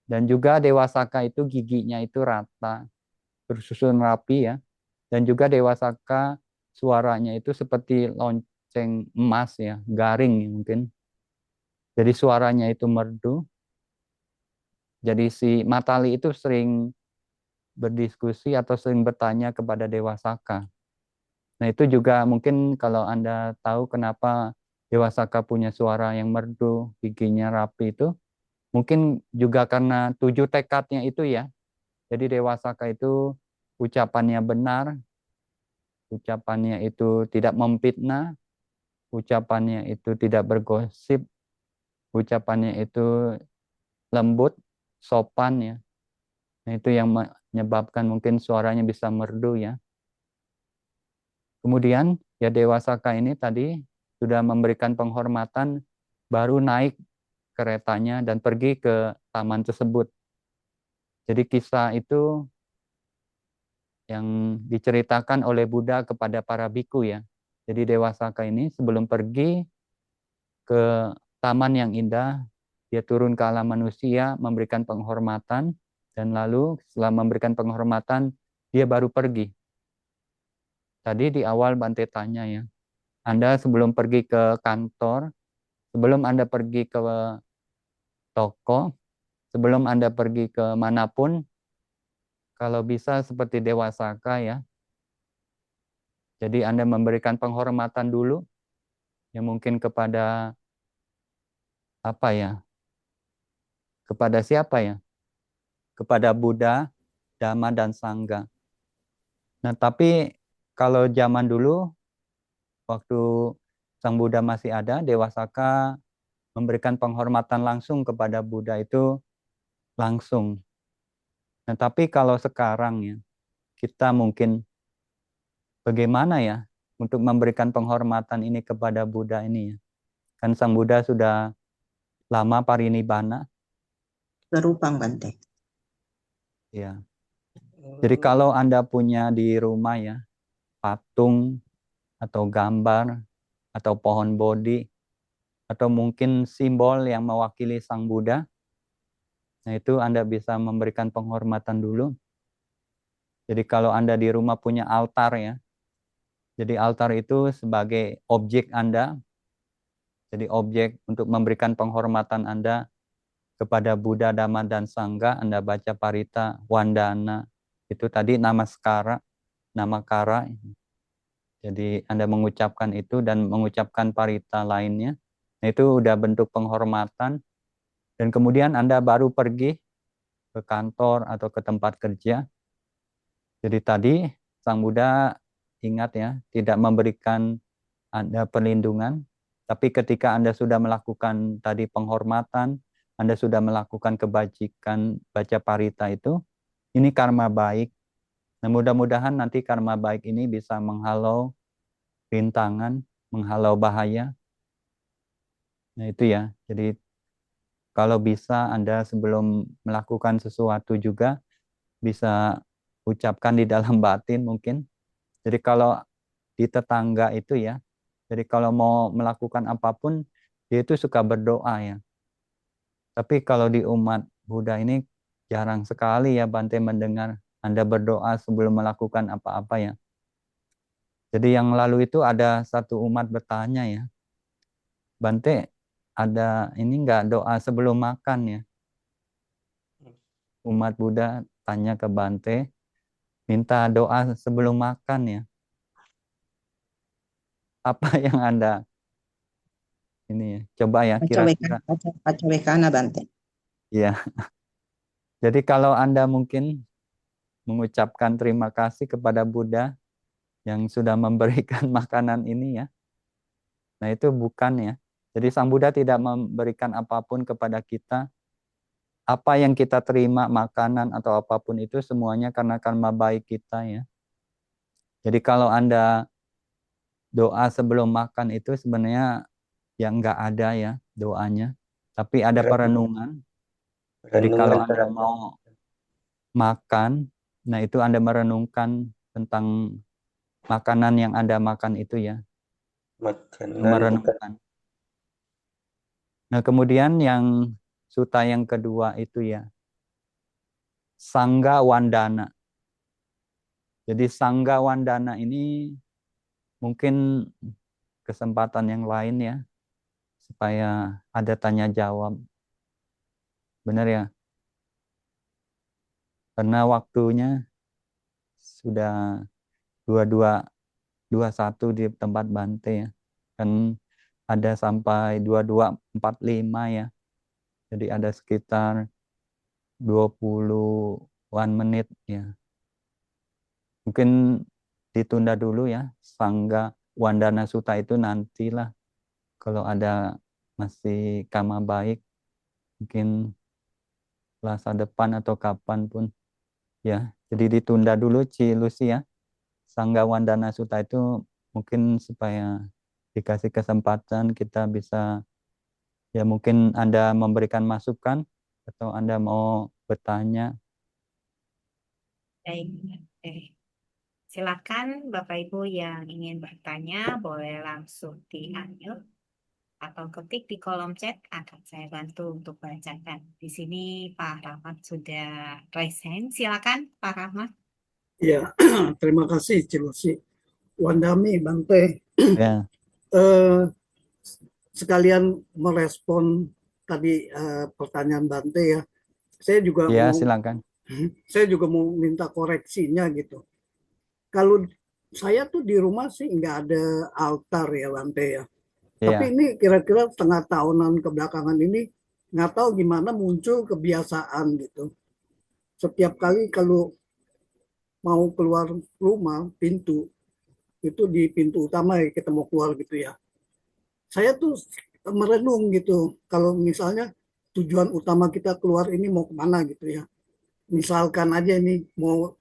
Dan juga Dewa Saka itu giginya itu rata, bersusun rapi ya. Dan juga Dewa Saka suaranya itu seperti lonceng emas ya, garing mungkin. Jadi suaranya itu merdu. Jadi si Matali itu sering berdiskusi atau sering bertanya kepada Dewa Saka. Nah itu juga mungkin kalau Anda tahu kenapa Dewa Saka punya suara yang merdu, giginya rapi itu, mungkin juga karena 7 tekadnya itu ya. Jadi Dewa Saka itu ucapannya benar, ucapannya itu tidak memfitnah, ucapannya itu tidak bergosip, ucapannya itu lembut, sopan ya. Nah, itu yang menyebabkan mungkin suaranya bisa merdu ya. Kemudian ya Dewa Saka ini tadi sudah memberikan penghormatan, baru naik keretanya dan pergi ke taman tersebut. Jadi kisah itu yang diceritakan oleh Buddha kepada para biku ya. Jadi Dewa Saka ini sebelum pergi ke taman yang indah, dia turun ke alam manusia, memberikan penghormatan, dan lalu setelah memberikan penghormatan, dia baru pergi. Tadi di awal Bante tanya ya, Anda sebelum pergi ke kantor, sebelum Anda pergi ke toko, sebelum Anda pergi ke manapun, kalau bisa seperti Dewa Saka ya, jadi Anda memberikan penghormatan dulu, ya mungkin kepada apa ya, kepada siapa ya? Kepada Buddha, Dhamma, dan Sangha. Nah, tapi kalau zaman dulu, waktu Sang Buddha masih ada, Dewa Saka memberikan penghormatan langsung kepada Buddha itu langsung. Nah, tapi kalau sekarang ya, kita mungkin bagaimana ya untuk memberikan penghormatan ini kepada Buddha ini ya. Kan Sang Buddha sudah lama parinibbana. Berupang Bante. Ya. Jadi kalau Anda punya di rumah ya, patung atau gambar atau pohon bodhi atau mungkin simbol yang mewakili Sang Buddha, nah itu Anda bisa memberikan penghormatan dulu. Jadi kalau Anda di rumah punya altar ya, jadi altar itu sebagai objek Anda, jadi objek untuk memberikan penghormatan Anda kepada Buddha, Dhamma, dan Sangha. Anda baca parita, wandana, itu tadi namaskara, namakara. Jadi Anda mengucapkan itu dan mengucapkan parita lainnya. Nah, itu udah bentuk penghormatan. Dan kemudian Anda baru pergi ke kantor atau ke tempat kerja. Jadi tadi Sang Buddha ingat ya, tidak memberikan Anda perlindungan. Tapi ketika Anda sudah melakukan tadi penghormatan, Anda sudah melakukan kebajikan baca parita itu, ini karma baik. Nah, mudah-mudahan nanti karma baik ini bisa menghalau rintangan, menghalau bahaya. Nah, itu ya. Jadi kalau bisa Anda sebelum melakukan sesuatu juga bisa ucapkan di dalam batin mungkin. Jadi kalau di tetangga itu ya, jadi kalau mau melakukan apapun, dia itu suka berdoa ya. Tapi kalau di umat Buddha ini jarang sekali ya Bante mendengar Anda berdoa sebelum melakukan apa-apa ya. Jadi yang lalu itu ada satu umat bertanya ya, Bante ada ini enggak doa sebelum makan ya? Umat Buddha tanya ke Bante, minta doa sebelum makan ya. Apa yang Anda ini ya, coba ya kira-kira. Pacawekana Bante. Ya. Jadi kalau Anda mungkin mengucapkan terima kasih kepada Buddha yang sudah memberikan makanan ini ya. Nah, itu bukan ya. Jadi Sang Buddha tidak memberikan apapun kepada kita. Apa yang kita terima, makanan atau apapun itu semuanya karena karma baik kita ya. Jadi kalau Anda doa sebelum makan itu sebenarnya yang enggak ada ya doanya. Tapi ada perenungan. Jadi kalau Anda mau makan, nah itu Anda merenungkan tentang makanan yang Anda makan itu ya. Merenungkan. Nah, kemudian yang suta yang kedua itu ya, Sangga Wandana. Jadi Sangga Wandana ini mungkin kesempatan yang lain ya, supaya ada tanya jawab. Benar ya? Karena waktunya sudah 22:21 di tempat Bante ya. Kan ada sampai 22:45 ya. Jadi ada sekitar 20-an menit ya. Mungkin ditunda dulu ya. Sangga Wandana Sutta itu nantilah. Kalau ada masih kama baik, mungkin Selasa depan atau kapan pun ya. Jadi ditunda dulu Ci Lucy ya. Sangga Wandana Sutta itu mungkin supaya dikasih kesempatan kita bisa, ya mungkin Anda memberikan masukan atau Anda mau bertanya. Baik. Silakan Bapak Ibu yang ingin bertanya boleh langsung di-unmute atau ketik di kolom chat, akan saya bantu untuk bacakan. Di sini Pak Rahmat sudah raise hand. Silakan Pak Rahmat. Ya, terima kasih Cilusi. Wandami, Bante, Ya, eh, sekalian merespon tadi pertanyaan Bante ya. Saya juga ya mau silakan. minta koreksinya gitu. Kalau saya tuh di rumah sih nggak ada altar ya Bante ya. Tapi Ya, ini kira-kira setengah tahunan kebelakangan ini nggak tahu gimana muncul kebiasaan gitu. Setiap kali kalau mau keluar rumah pintu itu di pintu utama ya kita mau keluar gitu ya. Saya tuh merenung gitu kalau misalnya tujuan utama kita keluar ini mau kemana gitu ya. Misalkan aja ini mau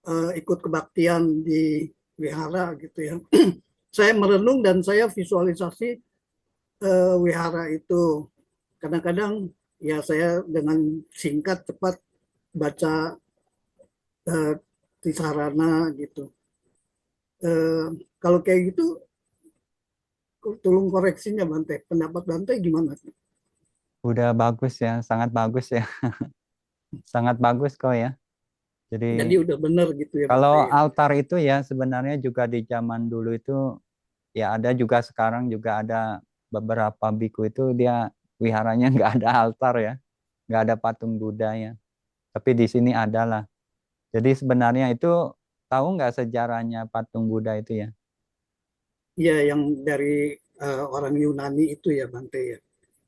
ikut kebaktian di wihara gitu ya. Saya merenung dan saya visualisasi wihara itu. Kadang-kadang ya saya dengan singkat cepat baca eh, Tisarana gitu. Kalau kayak gitu, tolong koreksinya Bante. Pendapat Bante gimana? udah bagus ya, sangat bagus ya. Sangat bagus kok ya. Jadi Jadi udah benar gitu ya Bante kalau ya. altar itu ya sebenarnya juga di zaman dulu itu ya ada, juga sekarang juga ada beberapa biku itu dia wiharanya nggak ada altar ya, nggak ada patung Buddha ya. Tapi di sini ada lah. Jadi sebenarnya itu tahu nggak sejarahnya patung Buddha itu ya? Iya yang dari orang Yunani itu ya Bante ya.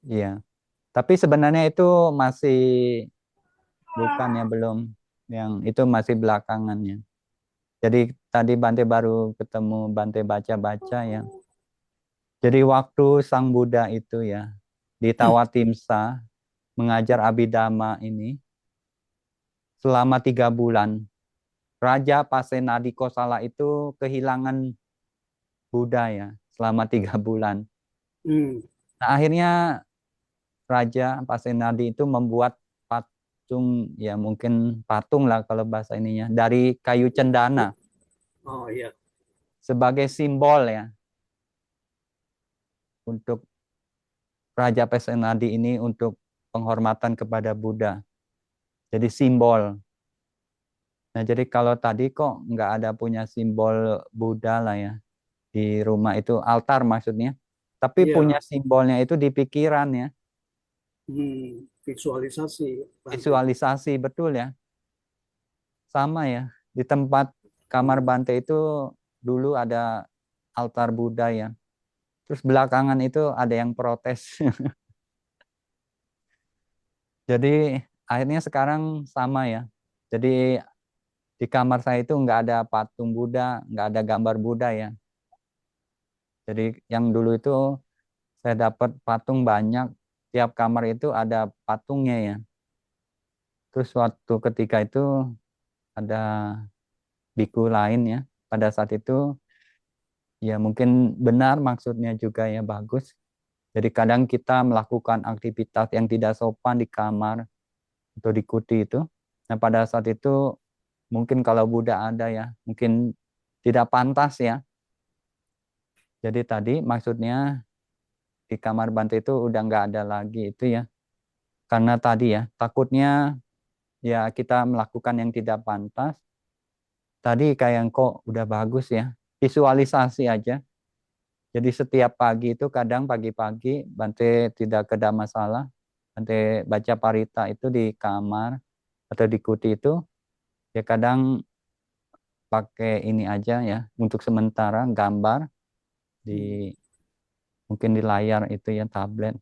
Iya. Tapi sebenarnya itu masih bukan ya, belum. Yang itu masih belakangannya. Jadi tadi Bante baru ketemu, Bante baca-baca ya. Jadi waktu Sang Buddha itu ya di Tawatimsa mengajar Abhidhamma ini selama 3 bulan, Raja Pasenadi Kosala itu kehilangan Buddha ya selama 3 bulan. Hmm. Nah, akhirnya Raja Pasenadi itu membuat patung, ya mungkin patung lah kalau bahasa ininya, dari kayu cendana Oh iya. sebagai simbol ya untuk Raja Pasenadi ini, untuk penghormatan kepada Buddha. Jadi simbol. Nah, jadi kalau tadi kok nggak ada punya simbol Buddha lah ya di rumah itu, altar maksudnya. Tapi punya Iya. simbolnya itu di pikiran ya. Visualisasi Bante. Visualisasi, betul ya. Sama ya. Di tempat kamar Bante itu dulu ada altar Buddha ya. Terus belakangan itu ada yang protes. Jadi akhirnya sekarang sama ya. Jadi di kamar saya itu nggak ada patung Buddha, nggak ada gambar Buddha ya. Jadi yang dulu itu saya dapat patung banyak, tiap kamar itu ada patungnya ya. Terus waktu ketika itu ada biku lain ya, pada saat itu ya mungkin benar maksudnya juga ya, bagus. Jadi kadang kita melakukan aktivitas yang tidak sopan di kamar atau di kuti itu. Nah pada saat itu mungkin kalau Buddha ada ya, mungkin tidak pantas ya. Jadi tadi maksudnya di kamar Bante itu udah nggak ada lagi itu ya. Karena tadi ya, takutnya ya kita melakukan yang tidak pantas. Tadi kayak kok udah bagus ya, visualisasi aja. Jadi setiap pagi itu, kadang pagi-pagi Bante tidak ada masalah, Bante baca parita itu di kamar atau di kuti itu, ya kadang pakai ini aja ya, untuk sementara gambar di mungkin di layar itu ya, tablet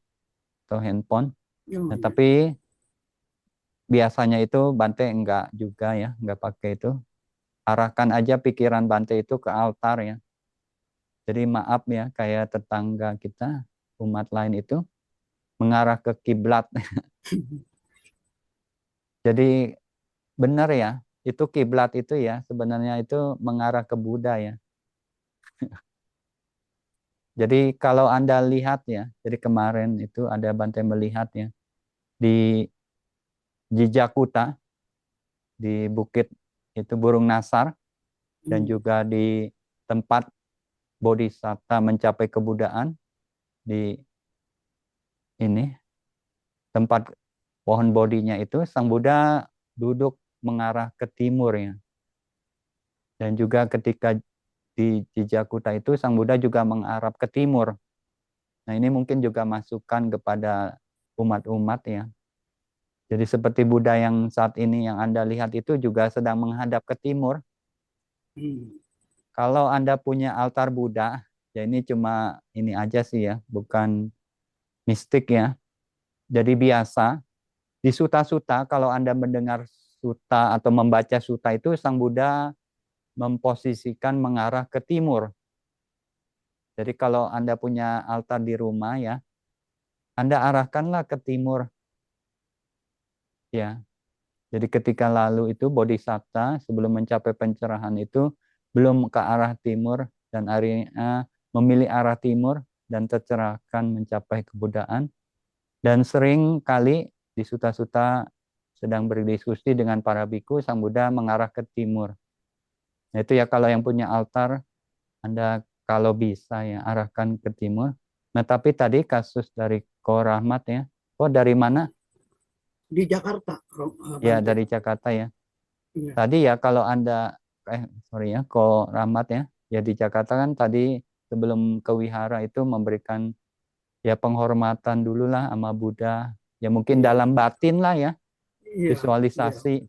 atau handphone. Oh, Nah, iya. tapi biasanya itu Bante enggak juga ya, enggak pakai itu. Arahkan aja pikiran Bante itu ke altar ya. Jadi maaf ya, kayak tetangga kita, umat lain itu mengarah ke kiblat. Jadi benar ya, itu kiblat itu ya, sebenarnya itu mengarah ke Buddha ya. Jadi kalau Anda lihat ya, jadi kemarin itu ada Bante melihat ya, di Jijakuta, di bukit itu Burung Nasar, dan juga di tempat Bodhisatta mencapai kebudaan, di ini tempat pohon bodinya itu Sang Buddha duduk mengarah ke timur ya. Dan juga ketika di Jijakuta itu Sang Buddha juga mengarah ke timur. Nah, ini mungkin juga masukan kepada umat-umat ya. Jadi seperti Buddha yang saat ini yang Anda lihat itu juga sedang menghadap ke timur. Kalau Anda punya altar Buddha, ya ini cuma ini aja sih ya, bukan mistik ya. Jadi biasa di suta-suta, kalau Anda mendengar suta atau membaca suta itu, Sang Buddha memposisikan mengarah ke timur. Jadi kalau Anda punya altar di rumah ya, Anda arahkanlah ke timur. Ya. Jadi ketika lalu itu Bodhisatta sebelum mencapai pencerahan itu belum ke arah timur dan akhirnya memilih arah timur dan tercerahkan mencapai kebudaan. Dan sering kali di suta-suta sedang berdiskusi dengan para biku, Sang Buddha mengarah ke timur. Nah, itu ya kalau yang punya altar, Anda kalau bisa ya arahkan ke timur. Nah, tapi tadi kasus dari Ko Rahmat ya. Oh, dari mana? Di Jakarta, Ya, Bante. dari Jakarta ya. Iya. Tadi ya kalau Anda, sorry ya, Ko Rahmat ya. Ya di Jakarta kan tadi sebelum ke wihara itu memberikan ya penghormatan dulu lah sama Buddha. Ya mungkin Iya. dalam batin lah ya, Iya. visualisasi.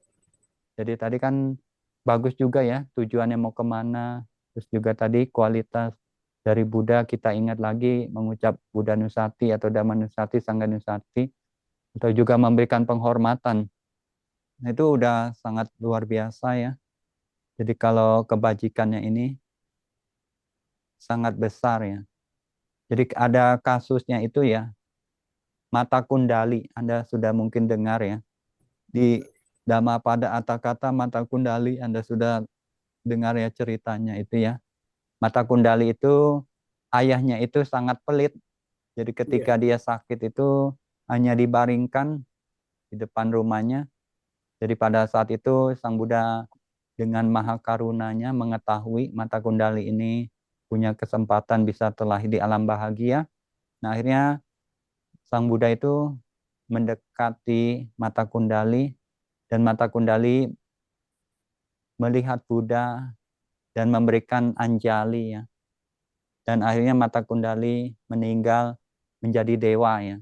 Jadi tadi kan bagus juga ya tujuannya mau kemana. Terus juga tadi kualitas dari Buddha kita ingat lagi mengucap Buddha Nusati atau Dhamma Nusati, Sangha Nusati. Atau juga memberikan penghormatan. Nah, itu udah sangat luar biasa ya. Jadi kalau kebajikannya ini sangat besar ya. Jadi ada kasusnya itu ya, mata kundali. Anda sudah mungkin dengar ya. Di Dhammapada Atthakatha mata kundali, Anda sudah dengar ya ceritanya itu ya. Mata kundali itu ayahnya itu sangat pelit. Jadi ketika dia sakit itu hanya dibaringkan di depan rumahnya. Jadi pada saat itu Sang Buddha dengan maha karunanya mengetahui mata kundali ini punya kesempatan bisa terlahir di alam bahagia. Nah, akhirnya Sang Buddha itu mendekati mata kundali dan mata kundali melihat Buddha dan memberikan anjali ya. Dan akhirnya mata kundali meninggal menjadi dewa ya.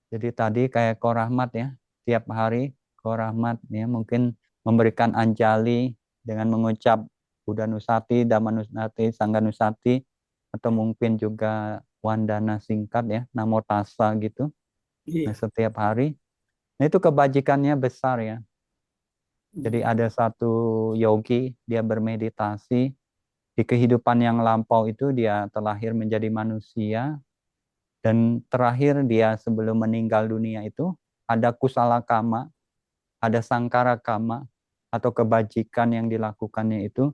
Jadi tadi kayak Ko Rahmat ya, tiap hari Ko Rahmat ya mungkin memberikan anjali dengan mengucap Buddha Nusati, Dhamma Nusati, Sangha Nusati, atau mungkin juga wandana singkat ya, Namo Tassa gitu. Nah, setiap hari. Nah, itu kebajikannya besar ya. Jadi ada satu yogi, dia bermeditasi, di kehidupan yang lampau itu dia terlahir menjadi manusia, dan terakhir dia sebelum meninggal dunia itu ada kusala kama, ada sangkara kama atau kebajikan yang dilakukannya itu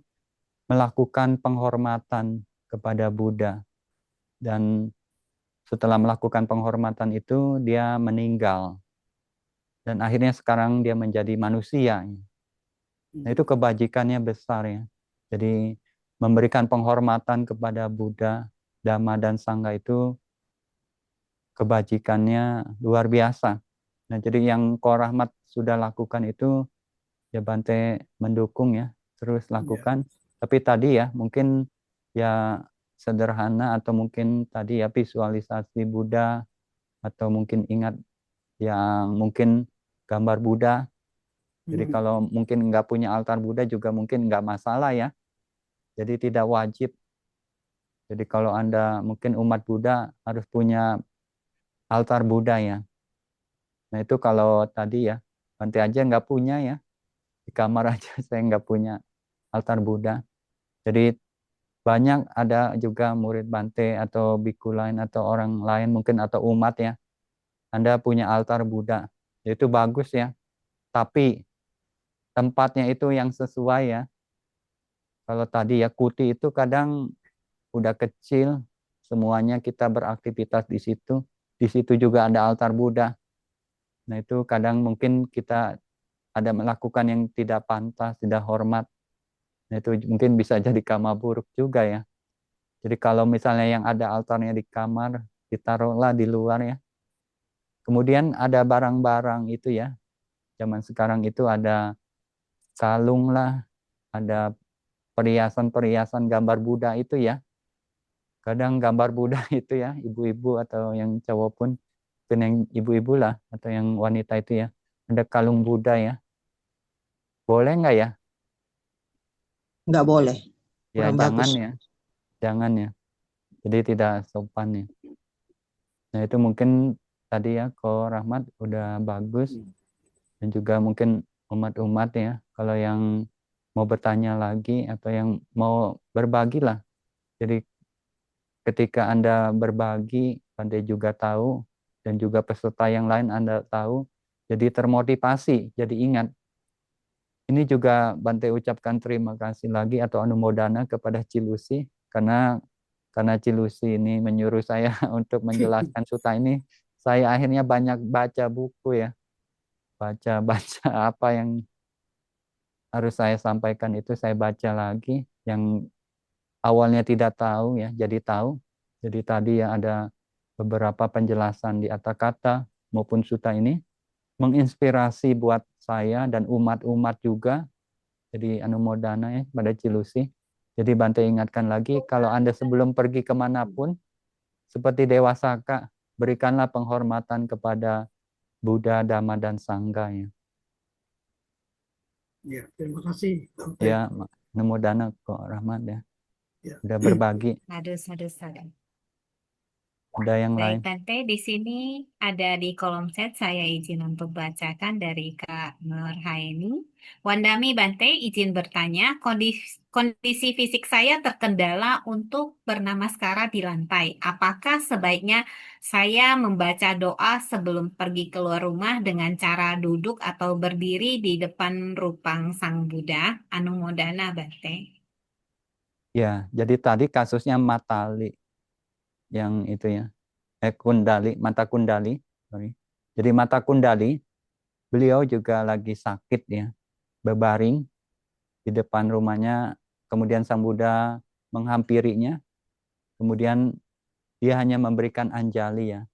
melakukan penghormatan kepada Buddha. Dan setelah melakukan penghormatan itu dia meninggal. Dan akhirnya sekarang dia menjadi manusia. Nah, itu kebajikannya besar ya. Jadi memberikan penghormatan kepada Buddha, Dhamma dan Sangha itu kebajikannya luar biasa. Nah, jadi yang Ko Rahmat sudah lakukan itu ya Bante mendukung ya, terus lakukan. Tapi tadi ya mungkin ya sederhana atau mungkin tadi ya visualisasi Buddha atau mungkin ingat yang mungkin gambar Buddha. Jadi kalau mungkin nggak punya altar Buddha juga mungkin nggak masalah ya. Jadi tidak wajib. Jadi kalau Anda mungkin umat Buddha harus punya altar Buddha ya. Nah itu kalau tadi ya, Bante aja nggak punya ya. Di kamar aja saya nggak punya altar Buddha. Jadi banyak ada juga murid Bante atau biku lain atau orang lain mungkin atau umat ya. Anda punya altar Buddha. Itu bagus ya. Tapi tempatnya itu yang sesuai ya. Kalau tadi ya kuti itu kadang udah kecil, semuanya kita beraktivitas di situ. Di situ juga ada altar Buddha. Nah itu kadang mungkin kita ada melakukan yang tidak pantas, tidak hormat. Nah itu mungkin bisa jadi karma buruk juga ya. Jadi kalau misalnya yang ada altarnya di kamar, ditaruhlah di luar ya. Kemudian ada barang-barang itu ya. Zaman sekarang itu ada kalung lah, ada perhiasan-perhiasan gambar Buddha itu ya. Kadang gambar Buddha itu ya, ibu-ibu atau yang cowok pun, yang ibu-ibu lah, atau yang wanita itu ya, ada kalung Buddha ya. Boleh nggak ya? Nggak boleh, Ya kurang jangan bagus. ya, jangan ya. Jadi tidak sopan ya. Nah itu mungkin tadi ya, Ko Rahmat udah bagus. Dan juga mungkin umat-umat ya, kalau yang mau bertanya lagi atau yang mau berbagi lah. Jadi ketika Anda berbagi, Anda juga tahu, dan juga peserta yang lain Anda tahu, jadi termotivasi, jadi ingat. Ini juga Bante ucapkan terima kasih lagi atau anumodana kepada Cilusi, karena Cilusi ini menyuruh saya untuk menjelaskan suta ini, saya akhirnya banyak baca buku ya, baca apa yang harus saya sampaikan itu saya baca lagi, yang awalnya tidak tahu ya, jadi tahu. Jadi tadi ya ada beberapa penjelasan di kata maupun suta ini menginspirasi buat saya dan umat-umat juga. Jadi anumodana ya pada Cilusi. Jadi Bante ingatkan lagi, kalau Anda sebelum pergi kemanapun, seperti Dewa Saka, berikanlah penghormatan kepada Buddha, Dhamma, dan Sangha ya. Ya, terima kasih, Bante. Ya, anumodana kok Rahmat ya. Ya. Udah berbagi. Aduh, aduh, aduh. Ada yang lain? Baik, Tante, di sini ada di kolom chat, saya izin untuk bacakan dari Kak Nurhaini. Wandami Bante, izin bertanya, kondisi fisik saya terkendala untuk bernamaskara di lantai. Apakah sebaiknya saya membaca doa sebelum pergi keluar rumah dengan cara duduk atau berdiri di depan rupang Sang Buddha? Anumodana, Bante. Ya, jadi tadi kasusnya Matali yang itu ya. Kundali, mata Kundali. Sorry. Jadi mata Kundali, beliau juga lagi sakit ya, berbaring di depan rumahnya, kemudian Sang Buddha menghampirinya, kemudian dia hanya memberikan anjali ya.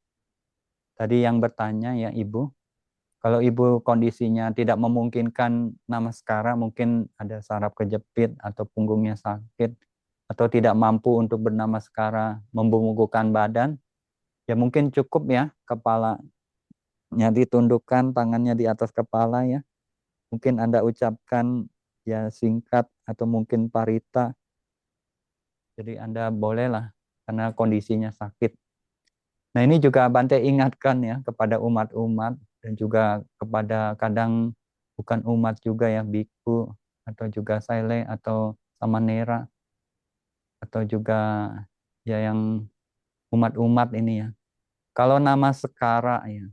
Tadi yang bertanya ya Ibu, kalau Ibu kondisinya tidak memungkinkan namaskara, mungkin ada saraf kejepit atau punggungnya sakit, atau tidak mampu untuk bernamaskara, membungkukkan badan, ya mungkin cukup ya, kepalanya ditundukkan, tangannya di atas kepala ya. Mungkin Anda ucapkan ya singkat atau mungkin parita. Jadi Anda bolehlah karena kondisinya sakit. Nah ini juga Bante ingatkan ya kepada umat-umat dan juga kepada kadang bukan umat juga ya, biku atau juga saile atau samanera atau juga ya yang umat-umat ini ya. Kalau nama sekara ya,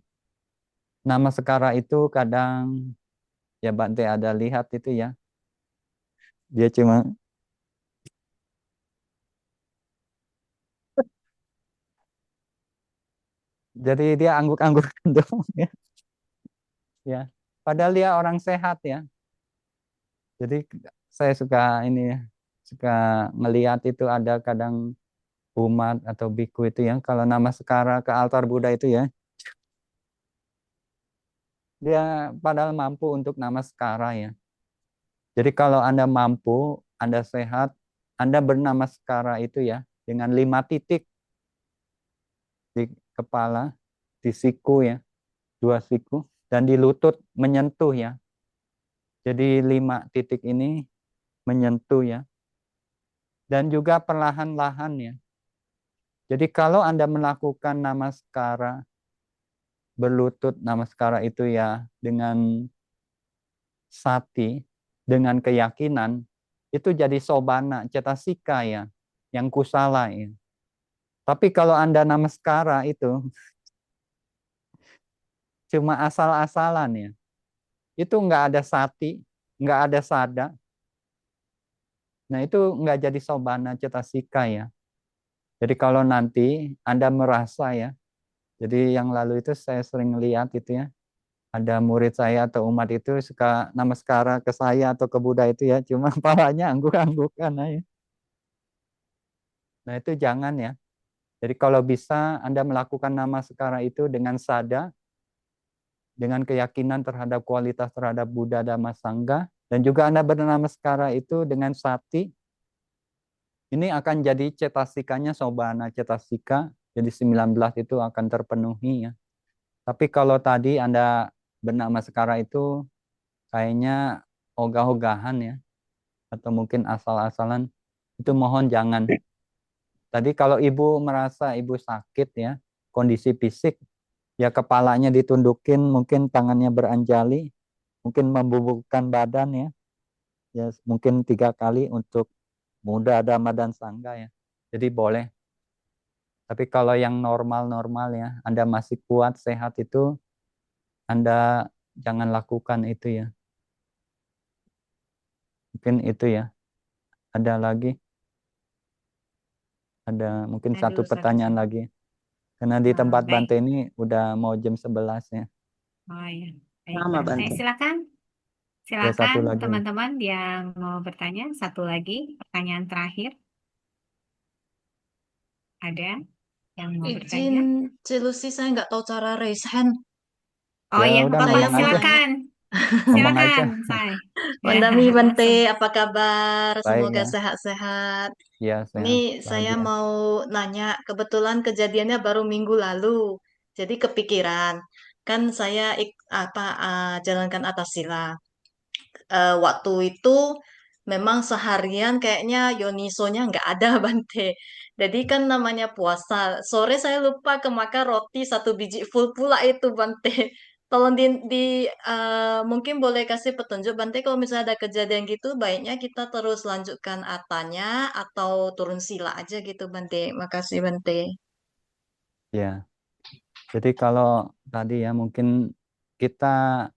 nama sekara itu kadang ya Bante ada lihat itu ya, dia cuma jadi dia angguk-angguk doang ya. Ya, padahal dia orang sehat ya. Jadi saya suka ini ya, suka ngelihat itu ada kadang umat atau biku itu ya, kalau nama sekara ke altar Buddha itu ya, dia padahal mampu untuk nama sekara ya. Jadi kalau Anda mampu, Anda sehat, Anda bernama sekara itu ya, dengan 5 titik di kepala, di siku ya, 2 siku, dan di lutut menyentuh ya. Jadi 5 titik ini menyentuh ya. Dan juga perlahan-lahan ya. Jadi kalau Anda melakukan namaskara, berlutut namaskara itu ya dengan sati, dengan keyakinan, itu jadi sobana, cetasika ya, yang kusala ya. Tapi kalau Anda namaskara itu cuma asal-asalan ya, itu nggak ada sati, nggak ada sada. Nah itu nggak jadi sobana cetasika ya. Jadi kalau nanti Anda merasa ya, jadi yang lalu itu saya sering lihat itu ya, ada murid saya atau umat itu suka namaskara ke saya atau ke Buddha itu ya, cuma kepalanya angguk-anggukan aja. Nah itu jangan ya. Jadi kalau bisa Anda melakukan namaskara itu dengan sada, dengan keyakinan terhadap kualitas terhadap Buddha Dhamma Sangha, dan juga Anda bernamaskara itu dengan sati, ini akan jadi cetasikanya sobana cetasika, jadi 19 itu akan terpenuhi ya. Tapi kalau tadi Anda bernamaskara itu kayaknya ogah-ogahan ya, atau mungkin asal-asalan, itu mohon jangan. Tadi kalau ibu merasa ibu sakit ya, kondisi fisik, ya kepalanya ditundukin, mungkin tangannya beranjali, mungkin membubukkan badan ya, ya mungkin 3 kali untuk Buddha, Dhamma, dan Sangha ya. Jadi boleh. Tapi kalau yang normal-normal ya, Anda masih kuat, sehat itu, Anda jangan lakukan itu ya. Mungkin itu ya. Ada lagi? Ada mungkin satu Aduh, pertanyaan satu. lagi. Karena di tempat Baik. Bante ini udah mau jam 11 ya. Oh ya, Sama, baiklah. Bante. Silakan. Ya satu Silakan lagi. teman-teman yang mau bertanya. Satu lagi, pertanyaan terakhir. Ada yang mau Izin, bertanya? Cilusi, saya nggak tahu cara raise hand. Oh Ya iya, udah Bapak, Saya ngomong mau aja. nanya. silakan. Ngomong aja. Silakan, Say. Wandami Bante, Langsung. apa kabar? Baik Semoga ya. sehat-sehat. Ya sehat. Ini saya Bahagia. mau nanya, kebetulan kejadiannya baru minggu lalu. Jadi kepikiran. Kan saya jalankan atas sila. Waktu itu memang seharian kayaknya Yonisonya nggak ada Bante. Jadi kan namanya puasa. Sore saya lupa kemakan roti 1 biji full pula itu Bante. Tolong mungkin boleh kasih petunjuk Bante kalau misalnya ada kejadian gitu baiknya kita terus lanjutkan atanya atau turun sila aja gitu Bante. Makasih Bante. Ya. Jadi kalau tadi ya mungkin kita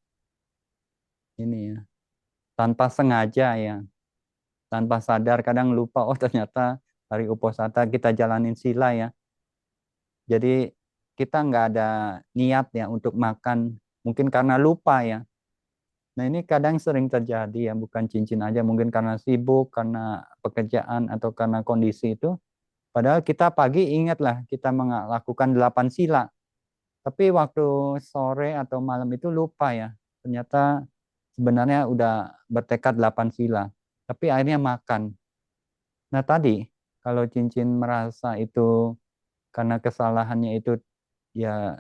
ini ya tanpa sengaja ya, tanpa sadar kadang lupa oh ternyata hari uposatha kita jalanin sila ya. Jadi kita nggak ada niat ya untuk makan, mungkin karena lupa ya. Nah ini kadang sering terjadi ya, bukan cincin aja, mungkin karena sibuk, karena pekerjaan, atau karena kondisi itu. Padahal kita pagi ingatlah kita melakukan 8 sila. Tapi waktu sore atau malam itu lupa ya. Ternyata sebenarnya udah bertekad 8 sila. Tapi akhirnya makan. Nah tadi, kalau cincin merasa itu karena kesalahannya itu ya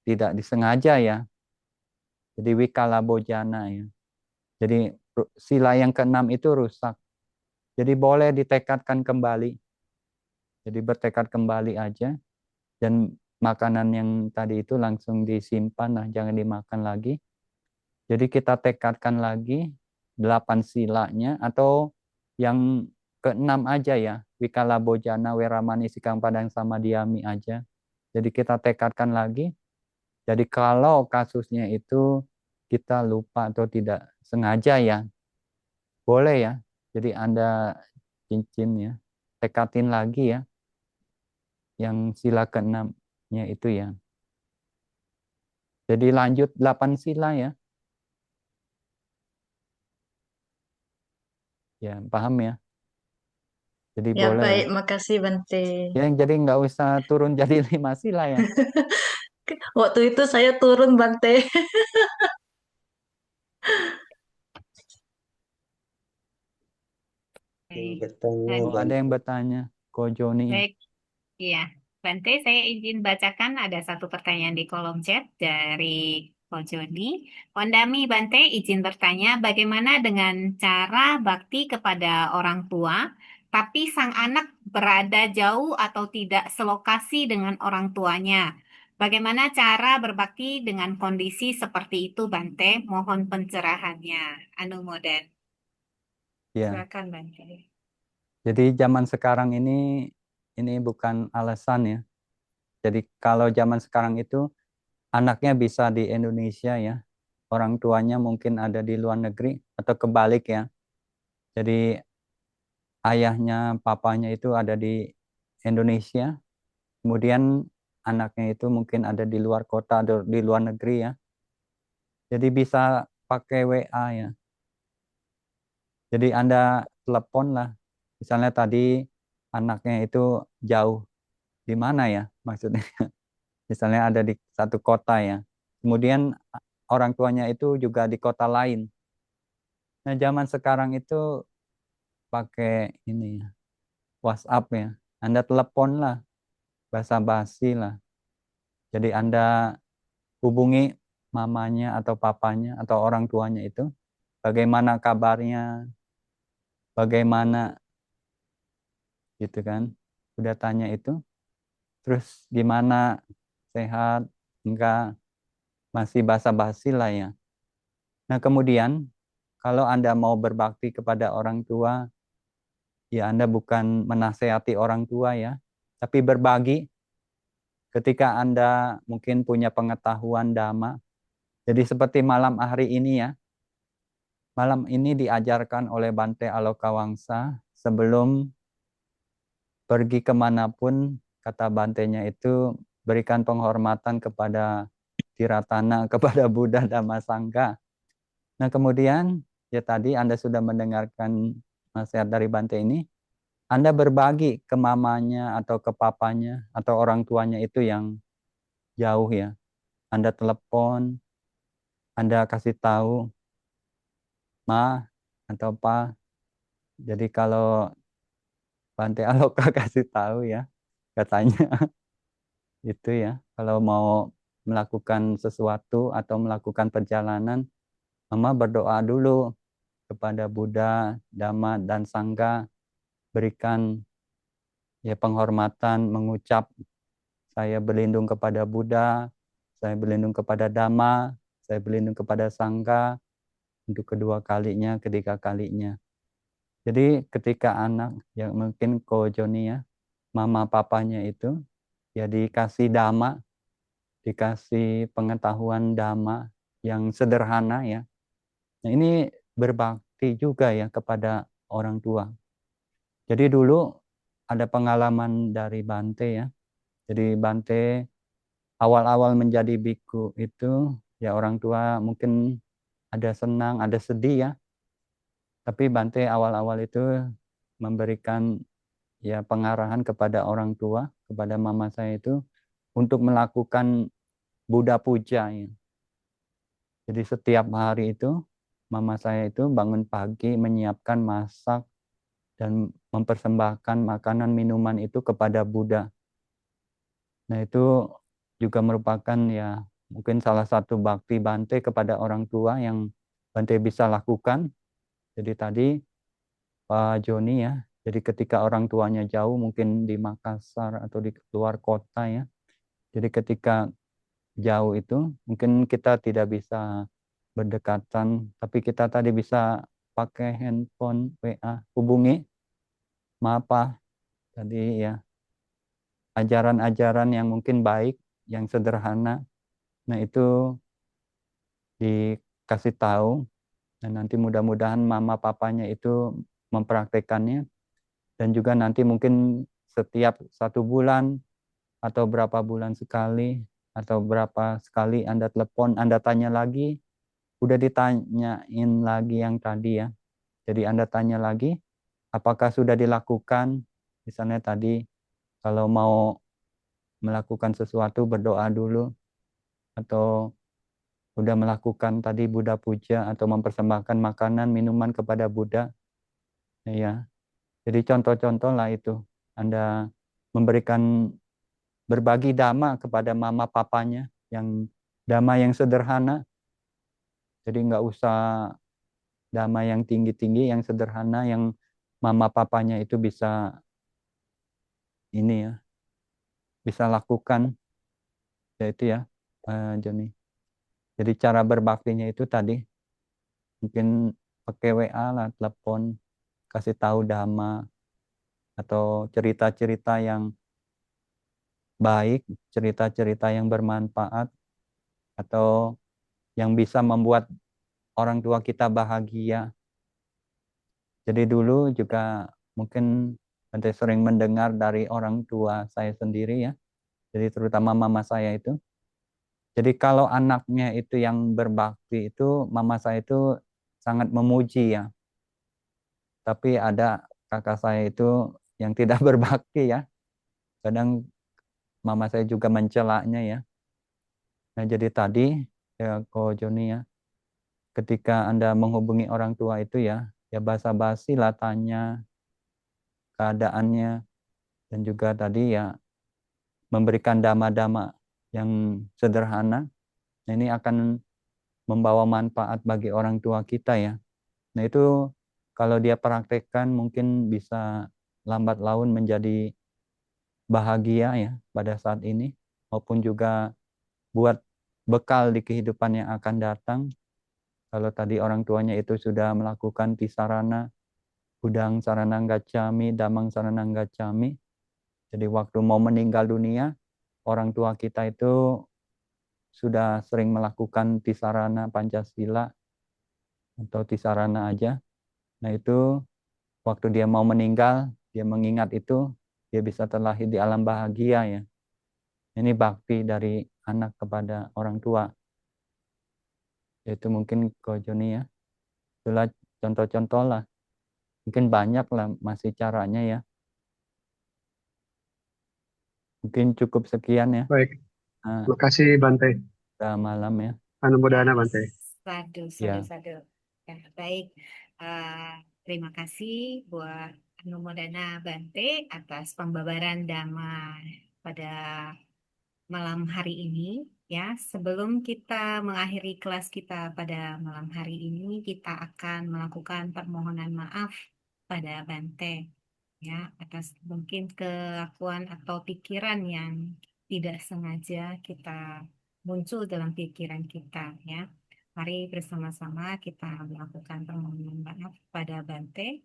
tidak disengaja ya. Jadi wikala bojana ya. Jadi sila yang keenam itu rusak. Jadi boleh ditekadkan kembali. Jadi bertekad kembali aja. Dan makanan yang tadi itu langsung disimpan lah, jangan dimakan lagi. Jadi kita tekadkan lagi 8 silanya atau yang keenam aja ya. Wikala bojana, weramani, sikang padang sama diami aja. Jadi kita tekadkan lagi. Jadi kalau kasusnya itu kita lupa atau tidak sengaja ya, boleh ya. Jadi Anda cincin ya, tekatin lagi ya, yang sila keenamnya itu ya. Jadi lanjut 8 sila ya. Ya, paham ya? Jadi Ya boleh ya. baik, makasih Bante. Ya, jadi nggak usah turun jadi 5 sila ya. Waktu itu saya turun Bante. Baik. Bertanya Oh, ada yang Bante. bertanya. Ko Joni. Baik. Iya, Bante, saya izin bacakan ada satu pertanyaan di kolom chat dari Ko Joni. Wandami Bante izin bertanya, bagaimana dengan cara bakti kepada orang tua tapi sang anak berada jauh atau tidak selokasi dengan orang tuanya. Bagaimana cara berbakti dengan kondisi seperti itu, Bante? Mohon pencerahannya. Anu Moden. Ya, Silakan, Bante. jadi zaman sekarang ini bukan alasan ya. Jadi kalau zaman sekarang itu anaknya bisa di Indonesia ya, orang tuanya mungkin ada di luar negeri atau kebalik ya. Jadi ayahnya, papanya itu ada di Indonesia, kemudian anaknya itu mungkin ada di luar kota atau di luar negeri ya. Jadi bisa pakai WA ya. Jadi Anda telepon lah. Misalnya tadi anaknya itu jauh di mana ya maksudnya. Misalnya ada di satu kota ya. Kemudian orang tuanya itu juga di kota lain. Nah, zaman sekarang itu pakai ini ya, WhatsApp ya. Anda telepon lah, basa-basi lah. Jadi Anda hubungi mamanya atau papanya atau orang tuanya itu, bagaimana kabarnya, bagaimana gitu kan. Udah tanya itu, terus gimana, sehat, enggak, masih basa-basi lah ya. Nah, kemudian kalau Anda mau berbakti kepada orang tua, ya Anda bukan menasehati orang tua ya, tapi berbagi ketika Anda mungkin punya pengetahuan dhamma. Jadi seperti malam hari ini ya, malam ini diajarkan oleh Bante Alokawangsa sebelum pergi kemanapun, kata Bantenya itu berikan penghormatan kepada Tiratana, kepada Buddha Dhamma Sangha. Nah kemudian ya tadi Anda sudah mendengarkan nasihat dari Bante ini, Anda berbagi ke mamanya atau ke papanya atau orang tuanya itu yang jauh ya. Anda telepon, Anda kasih tahu, Ma atau Pa. Jadi kalau Bante Aloka kasih tahu ya, katanya itu ya, kalau mau melakukan sesuatu atau melakukan perjalanan, Mama berdoa dulu kepada Buddha, Dhamma, dan Sangha, berikan ya penghormatan, mengucap saya berlindung kepada Buddha, saya berlindung kepada Dhamma, saya berlindung kepada Sangha untuk kedua kalinya, ketiga kalinya. Jadi ketika anak yang mungkin Ko Joni ya, mama papanya itu ya dikasih Dhamma, dikasih pengetahuan Dhamma yang sederhana ya. Nah ini berbakti juga ya kepada orang tua. Jadi dulu ada pengalaman dari Bante ya. Jadi Bante awal-awal menjadi biku itu ya orang tua mungkin ada senang, ada sedih ya. Tapi Bante awal-awal itu memberikan ya pengarahan kepada orang tua, kepada mama saya itu untuk melakukan Buddha puja ya. Jadi setiap hari itu mama saya itu bangun pagi menyiapkan masak dan mempersembahkan makanan minuman itu kepada Buddha. Nah itu juga merupakan ya mungkin salah satu bakti Bante kepada orang tua yang Bante bisa lakukan. Jadi tadi Pak Joni ya, jadi ketika orang tuanya jauh mungkin di Makassar atau di luar kota ya. Jadi ketika jauh itu mungkin kita tidak bisa berdekatan, tapi kita tadi bisa pakai handphone WA, hubungi, maaf Pak, tadi ya ajaran-ajaran yang mungkin baik, yang sederhana. Nah itu dikasih tahu dan nanti mudah-mudahan mama papanya itu mempraktekannya dan juga nanti mungkin setiap 1 bulan atau berapa bulan sekali atau berapa sekali Anda telepon, Anda tanya lagi, udah ditanyain lagi yang tadi ya. Jadi Anda tanya lagi, apakah sudah dilakukan? Misalnya tadi kalau mau melakukan sesuatu berdoa dulu atau udah melakukan tadi Buddha puja atau mempersembahkan makanan, minuman kepada Buddha. Ya. Jadi contoh-contoh lah itu. Anda memberikan berbagi dhamma kepada mama papanya yang dhamma yang sederhana. Jadi nggak usah dhamma yang tinggi-tinggi, yang sederhana, yang mama papanya itu bisa ini ya, bisa lakukan, yaitu ya, Joni. Jadi cara berbaktinya itu tadi mungkin pakai WA lah, telepon, kasih tahu dhamma atau cerita-cerita yang baik, cerita-cerita yang bermanfaat atau yang bisa membuat orang tua kita bahagia. Jadi dulu juga mungkin Bante sering mendengar dari orang tua saya sendiri ya. Jadi terutama mama saya itu. Jadi kalau anaknya itu yang berbakti itu, mama saya itu sangat memuji ya. Tapi ada kakak saya itu yang tidak berbakti ya. Kadang mama saya juga mencelaknya ya. Nah jadi tadi ya Ko Joni ya, ketika Anda menghubungi orang tua itu ya basa-basi lah, tanya keadaannya, dan juga tadi ya memberikan dhamma-dhamma yang sederhana. Nah, ini akan membawa manfaat bagi orang tua kita ya. Nah itu kalau dia praktekkan mungkin bisa lambat laun menjadi bahagia ya pada saat ini, maupun juga buat bekal di kehidupan yang akan datang. Kalau tadi orang tuanya itu sudah melakukan tisarana, budang saranang gacchami, damang saranang gacchami. Jadi waktu mau meninggal dunia, orang tua kita itu sudah sering melakukan tisarana Pancasila atau tisarana aja. Nah itu waktu dia mau meninggal, dia mengingat itu, dia bisa terlahir di alam bahagia ya. Ini bakti dari anak kepada orang tua. Itu mungkin Ko Joni ya. Itulah contoh-contoh lah. Mungkin banyak lah masih caranya ya. Mungkin cukup sekian ya. Baik, Nah, terima kasih Bante. udah malam ya. Anumodana Bante. Sadu, Ya. sadu. Ya, baik. Terima kasih buat Anumodana Bante atas pembabaran Dhamma pada malam hari ini. Ya, sebelum kita mengakhiri kelas kita pada malam hari ini, kita akan melakukan permohonan maaf pada Bante, ya, atas mungkin kelakuan atau pikiran yang tidak sengaja kita muncul dalam pikiran kita, ya. Mari bersama-sama kita melakukan permohonan maaf pada Bante.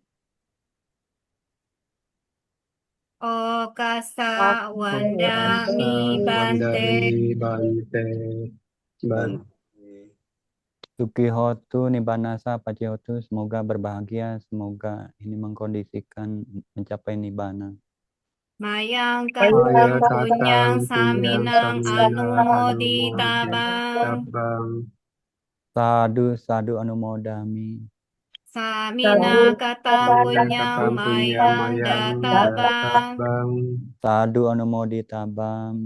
Okasa wandami Bante. Wandami Bante. Sukihotu Nibbanasa Pacihotu, semoga berbahagia, semoga ini mengkondisikan mencapai Nibbana. Mayang Maya katang katang punyang punyang saminang samina anumoditabang. tabang. Sadu, sadu anumodami. Samina katang Maya punyang katang punyang mayang mayang databang. databang. Sadu anumoditabam.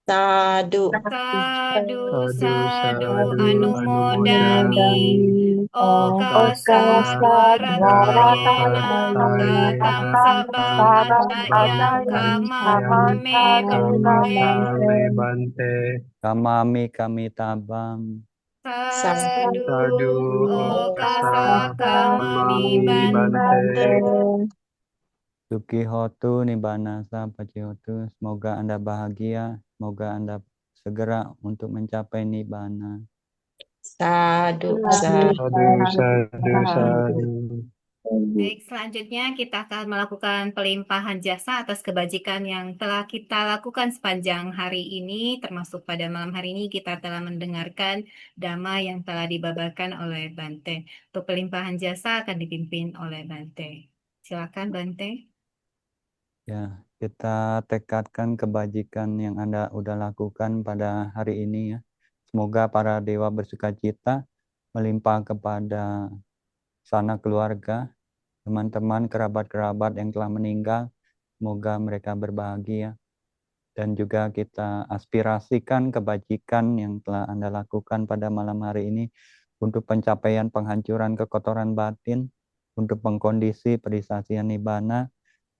Sadu. Sadu, Sadu sadu sadu anumodami. anumodami. Okasa dwaratayena katam sabang ajayang kamame Bante. Bante. Kamami kami tabam. Sadu, Sadu okasa kamami kamami Bante. Sukihotu Nibbanasa Pacihotu, semoga Anda bahagia, semoga Anda segera untuk mencapai Nibbana. Sadu. Sadu sadu. Baik, selanjutnya kita akan melakukan pelimpahan jasa atas kebajikan yang telah kita lakukan sepanjang hari ini, termasuk pada malam hari ini kita telah mendengarkan dhamma yang telah dibabarkan oleh Bante. Untuk pelimpahan jasa akan dipimpin oleh Bante. Silakan Bante. Ya, kita tekadkan kebajikan yang Anda udah lakukan pada hari ini ya. Semoga para dewa bersukacita melimpah kepada sana keluarga, teman-teman, kerabat-kerabat yang telah meninggal. Semoga mereka berbahagia. Dan juga kita aspirasikan kebajikan yang telah Anda lakukan pada malam hari ini untuk pencapaian penghancuran kekotoran batin, untuk pengkondisi perisasian Nibbana,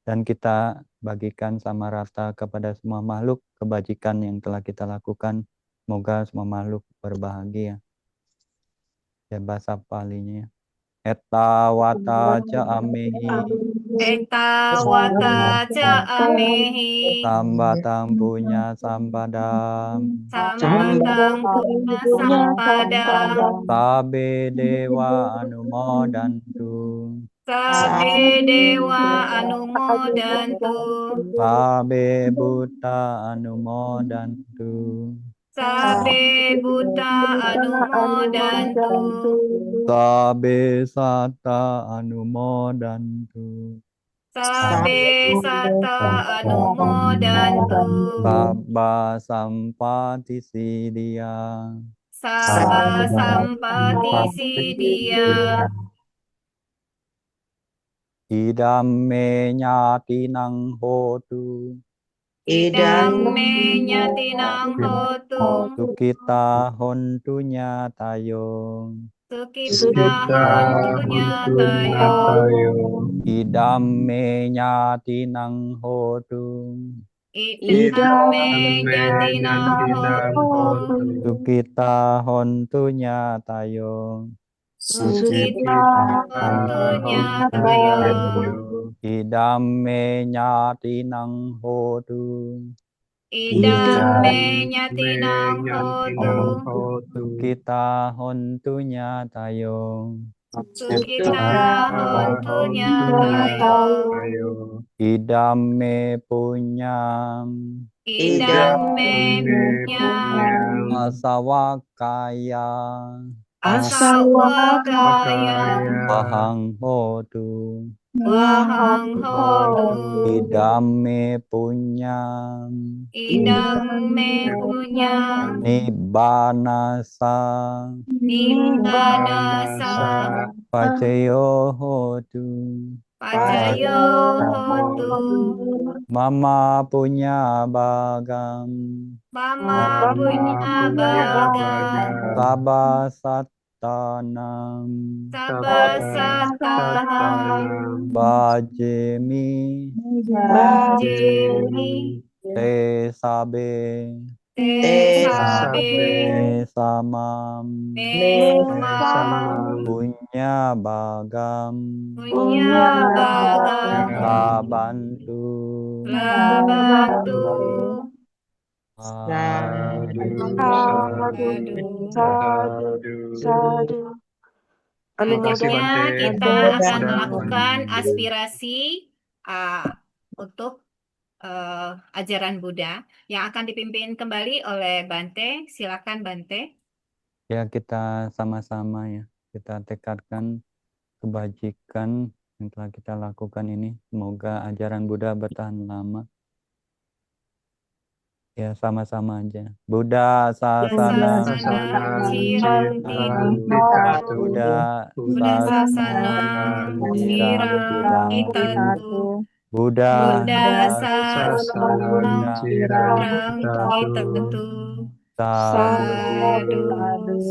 dan kita bagikan sama rata kepada semua makhluk kebajikan yang telah kita lakukan. Semoga semua makhluk berbahagia. Ya bahasa palinya. Etawata ca amehi. Etawata ca amehi. Sambatang punya sampadam. Sambatang punya sampadang. Sabe dewa anumodantu. Sabe dewa anumodantu. Sabe buta anumodantu. Sabe buta anumodantu. Sabe sata anumodantu. Sabe sata anumodantu. Sabba sampati sidia. Sabba sampati sidia. Idam me nyatinang hotu. Idam me nyatinang hotu. Sukita hontunya tayo. Sukita Kita hontunya untuknya tayo. tayo. Idam me nyatinang hotu. Idam me nyatinang Nyatinang hotu. hotu. Sukita hontunya tayo. Sukita hontunya tayo. Idam me nyatinang hotu. Idam me nyatinang hotu. Sukita hontunya tayo. Sukita hontunya tayo. Idam me punyam. Idam me punyam. Asawakaya. Asawakaya. Wahang hotu. Wahang hotu. Idam me punyam. Idam me punyam. Nibbanasa. Nibbanasa. Pacayo hotu. Pacayo hotu. Mama punya bagam. Mama punya bagam. Sabasatanam. Sabasatanam. Bajemi. Bajemi. Te sabe. Te sabe. Me samam. Me samam. Punya bagam. Punya bagam. Labantu. Labantu. Sadu, Sadu. Terima kasih Selanjutnya Bante. kita akan Sudah melakukan menonton. aspirasi untuk ajaran Buddha yang akan dipimpin kembali oleh Bante. Silakan Bante. Ya, kita sama-sama ya. Kita tekadkan kebajikan yang telah kita lakukan ini. Semoga ajaran Buddha bertahan lama. Ya, sama-sama aja. Buddha sasana Ciranti. Buddha Buddha sasana Cirantitatu. Buddha sasana Cirantitatu. Sadu,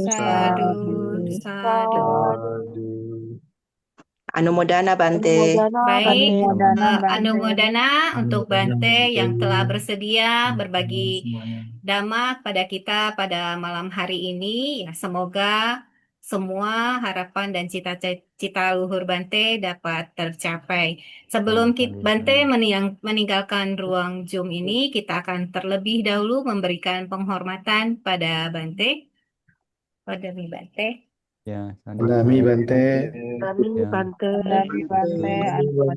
sadu, sadu. Anumodana Bante. Baik, anumodana untuk Bante yang telah bersedia berbagi dhamma pada kita pada malam hari ini. Ya, semoga semua harapan dan cita-cita luhur Bante dapat tercapai. Sebelum Bante meninggalkan ruang Zoom ini, kita akan terlebih dahulu memberikan penghormatan pada Bante. Pada Bante. Ya, Kami Bante.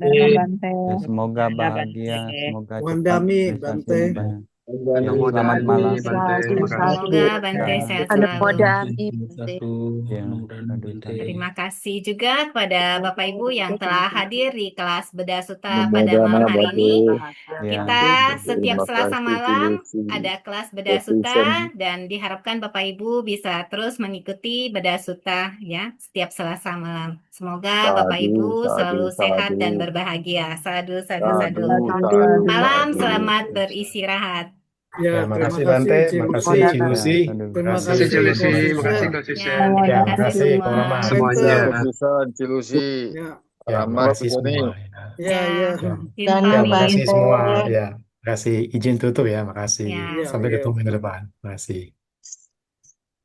Ya, semoga bahagia, semoga cepat Wandami Bante. Selamat malam. Semoga Bante sehat selalu. Ya, Terima kasih juga kepada Bapak Ibu yang telah hadir di kelas Bedah Sutta pada malam hari ini. Kita setiap Selasa malam ada kelas Bedah Sutta dan diharapkan Bapak Ibu bisa terus mengikuti Bedah Sutta ya setiap Selasa malam. Semoga Bapak Ibu selalu sehat dan berbahagia. Sadu, sadu, sadu. Malam selamat beristirahat. Ya, Terima kasih Bante, terima kasih Cilusi. Terima kasih Cilusi, terima kasih terima kasih Ya, terima kasih semua. semuanya. Cilusi. Ya, Terima kasih semua. ya, ya. Terima kasih semua. Ya, terima kasih izin tutup ya, makasih. Ya. Sampai Ya. ketemu minggu depan. Terima kasih.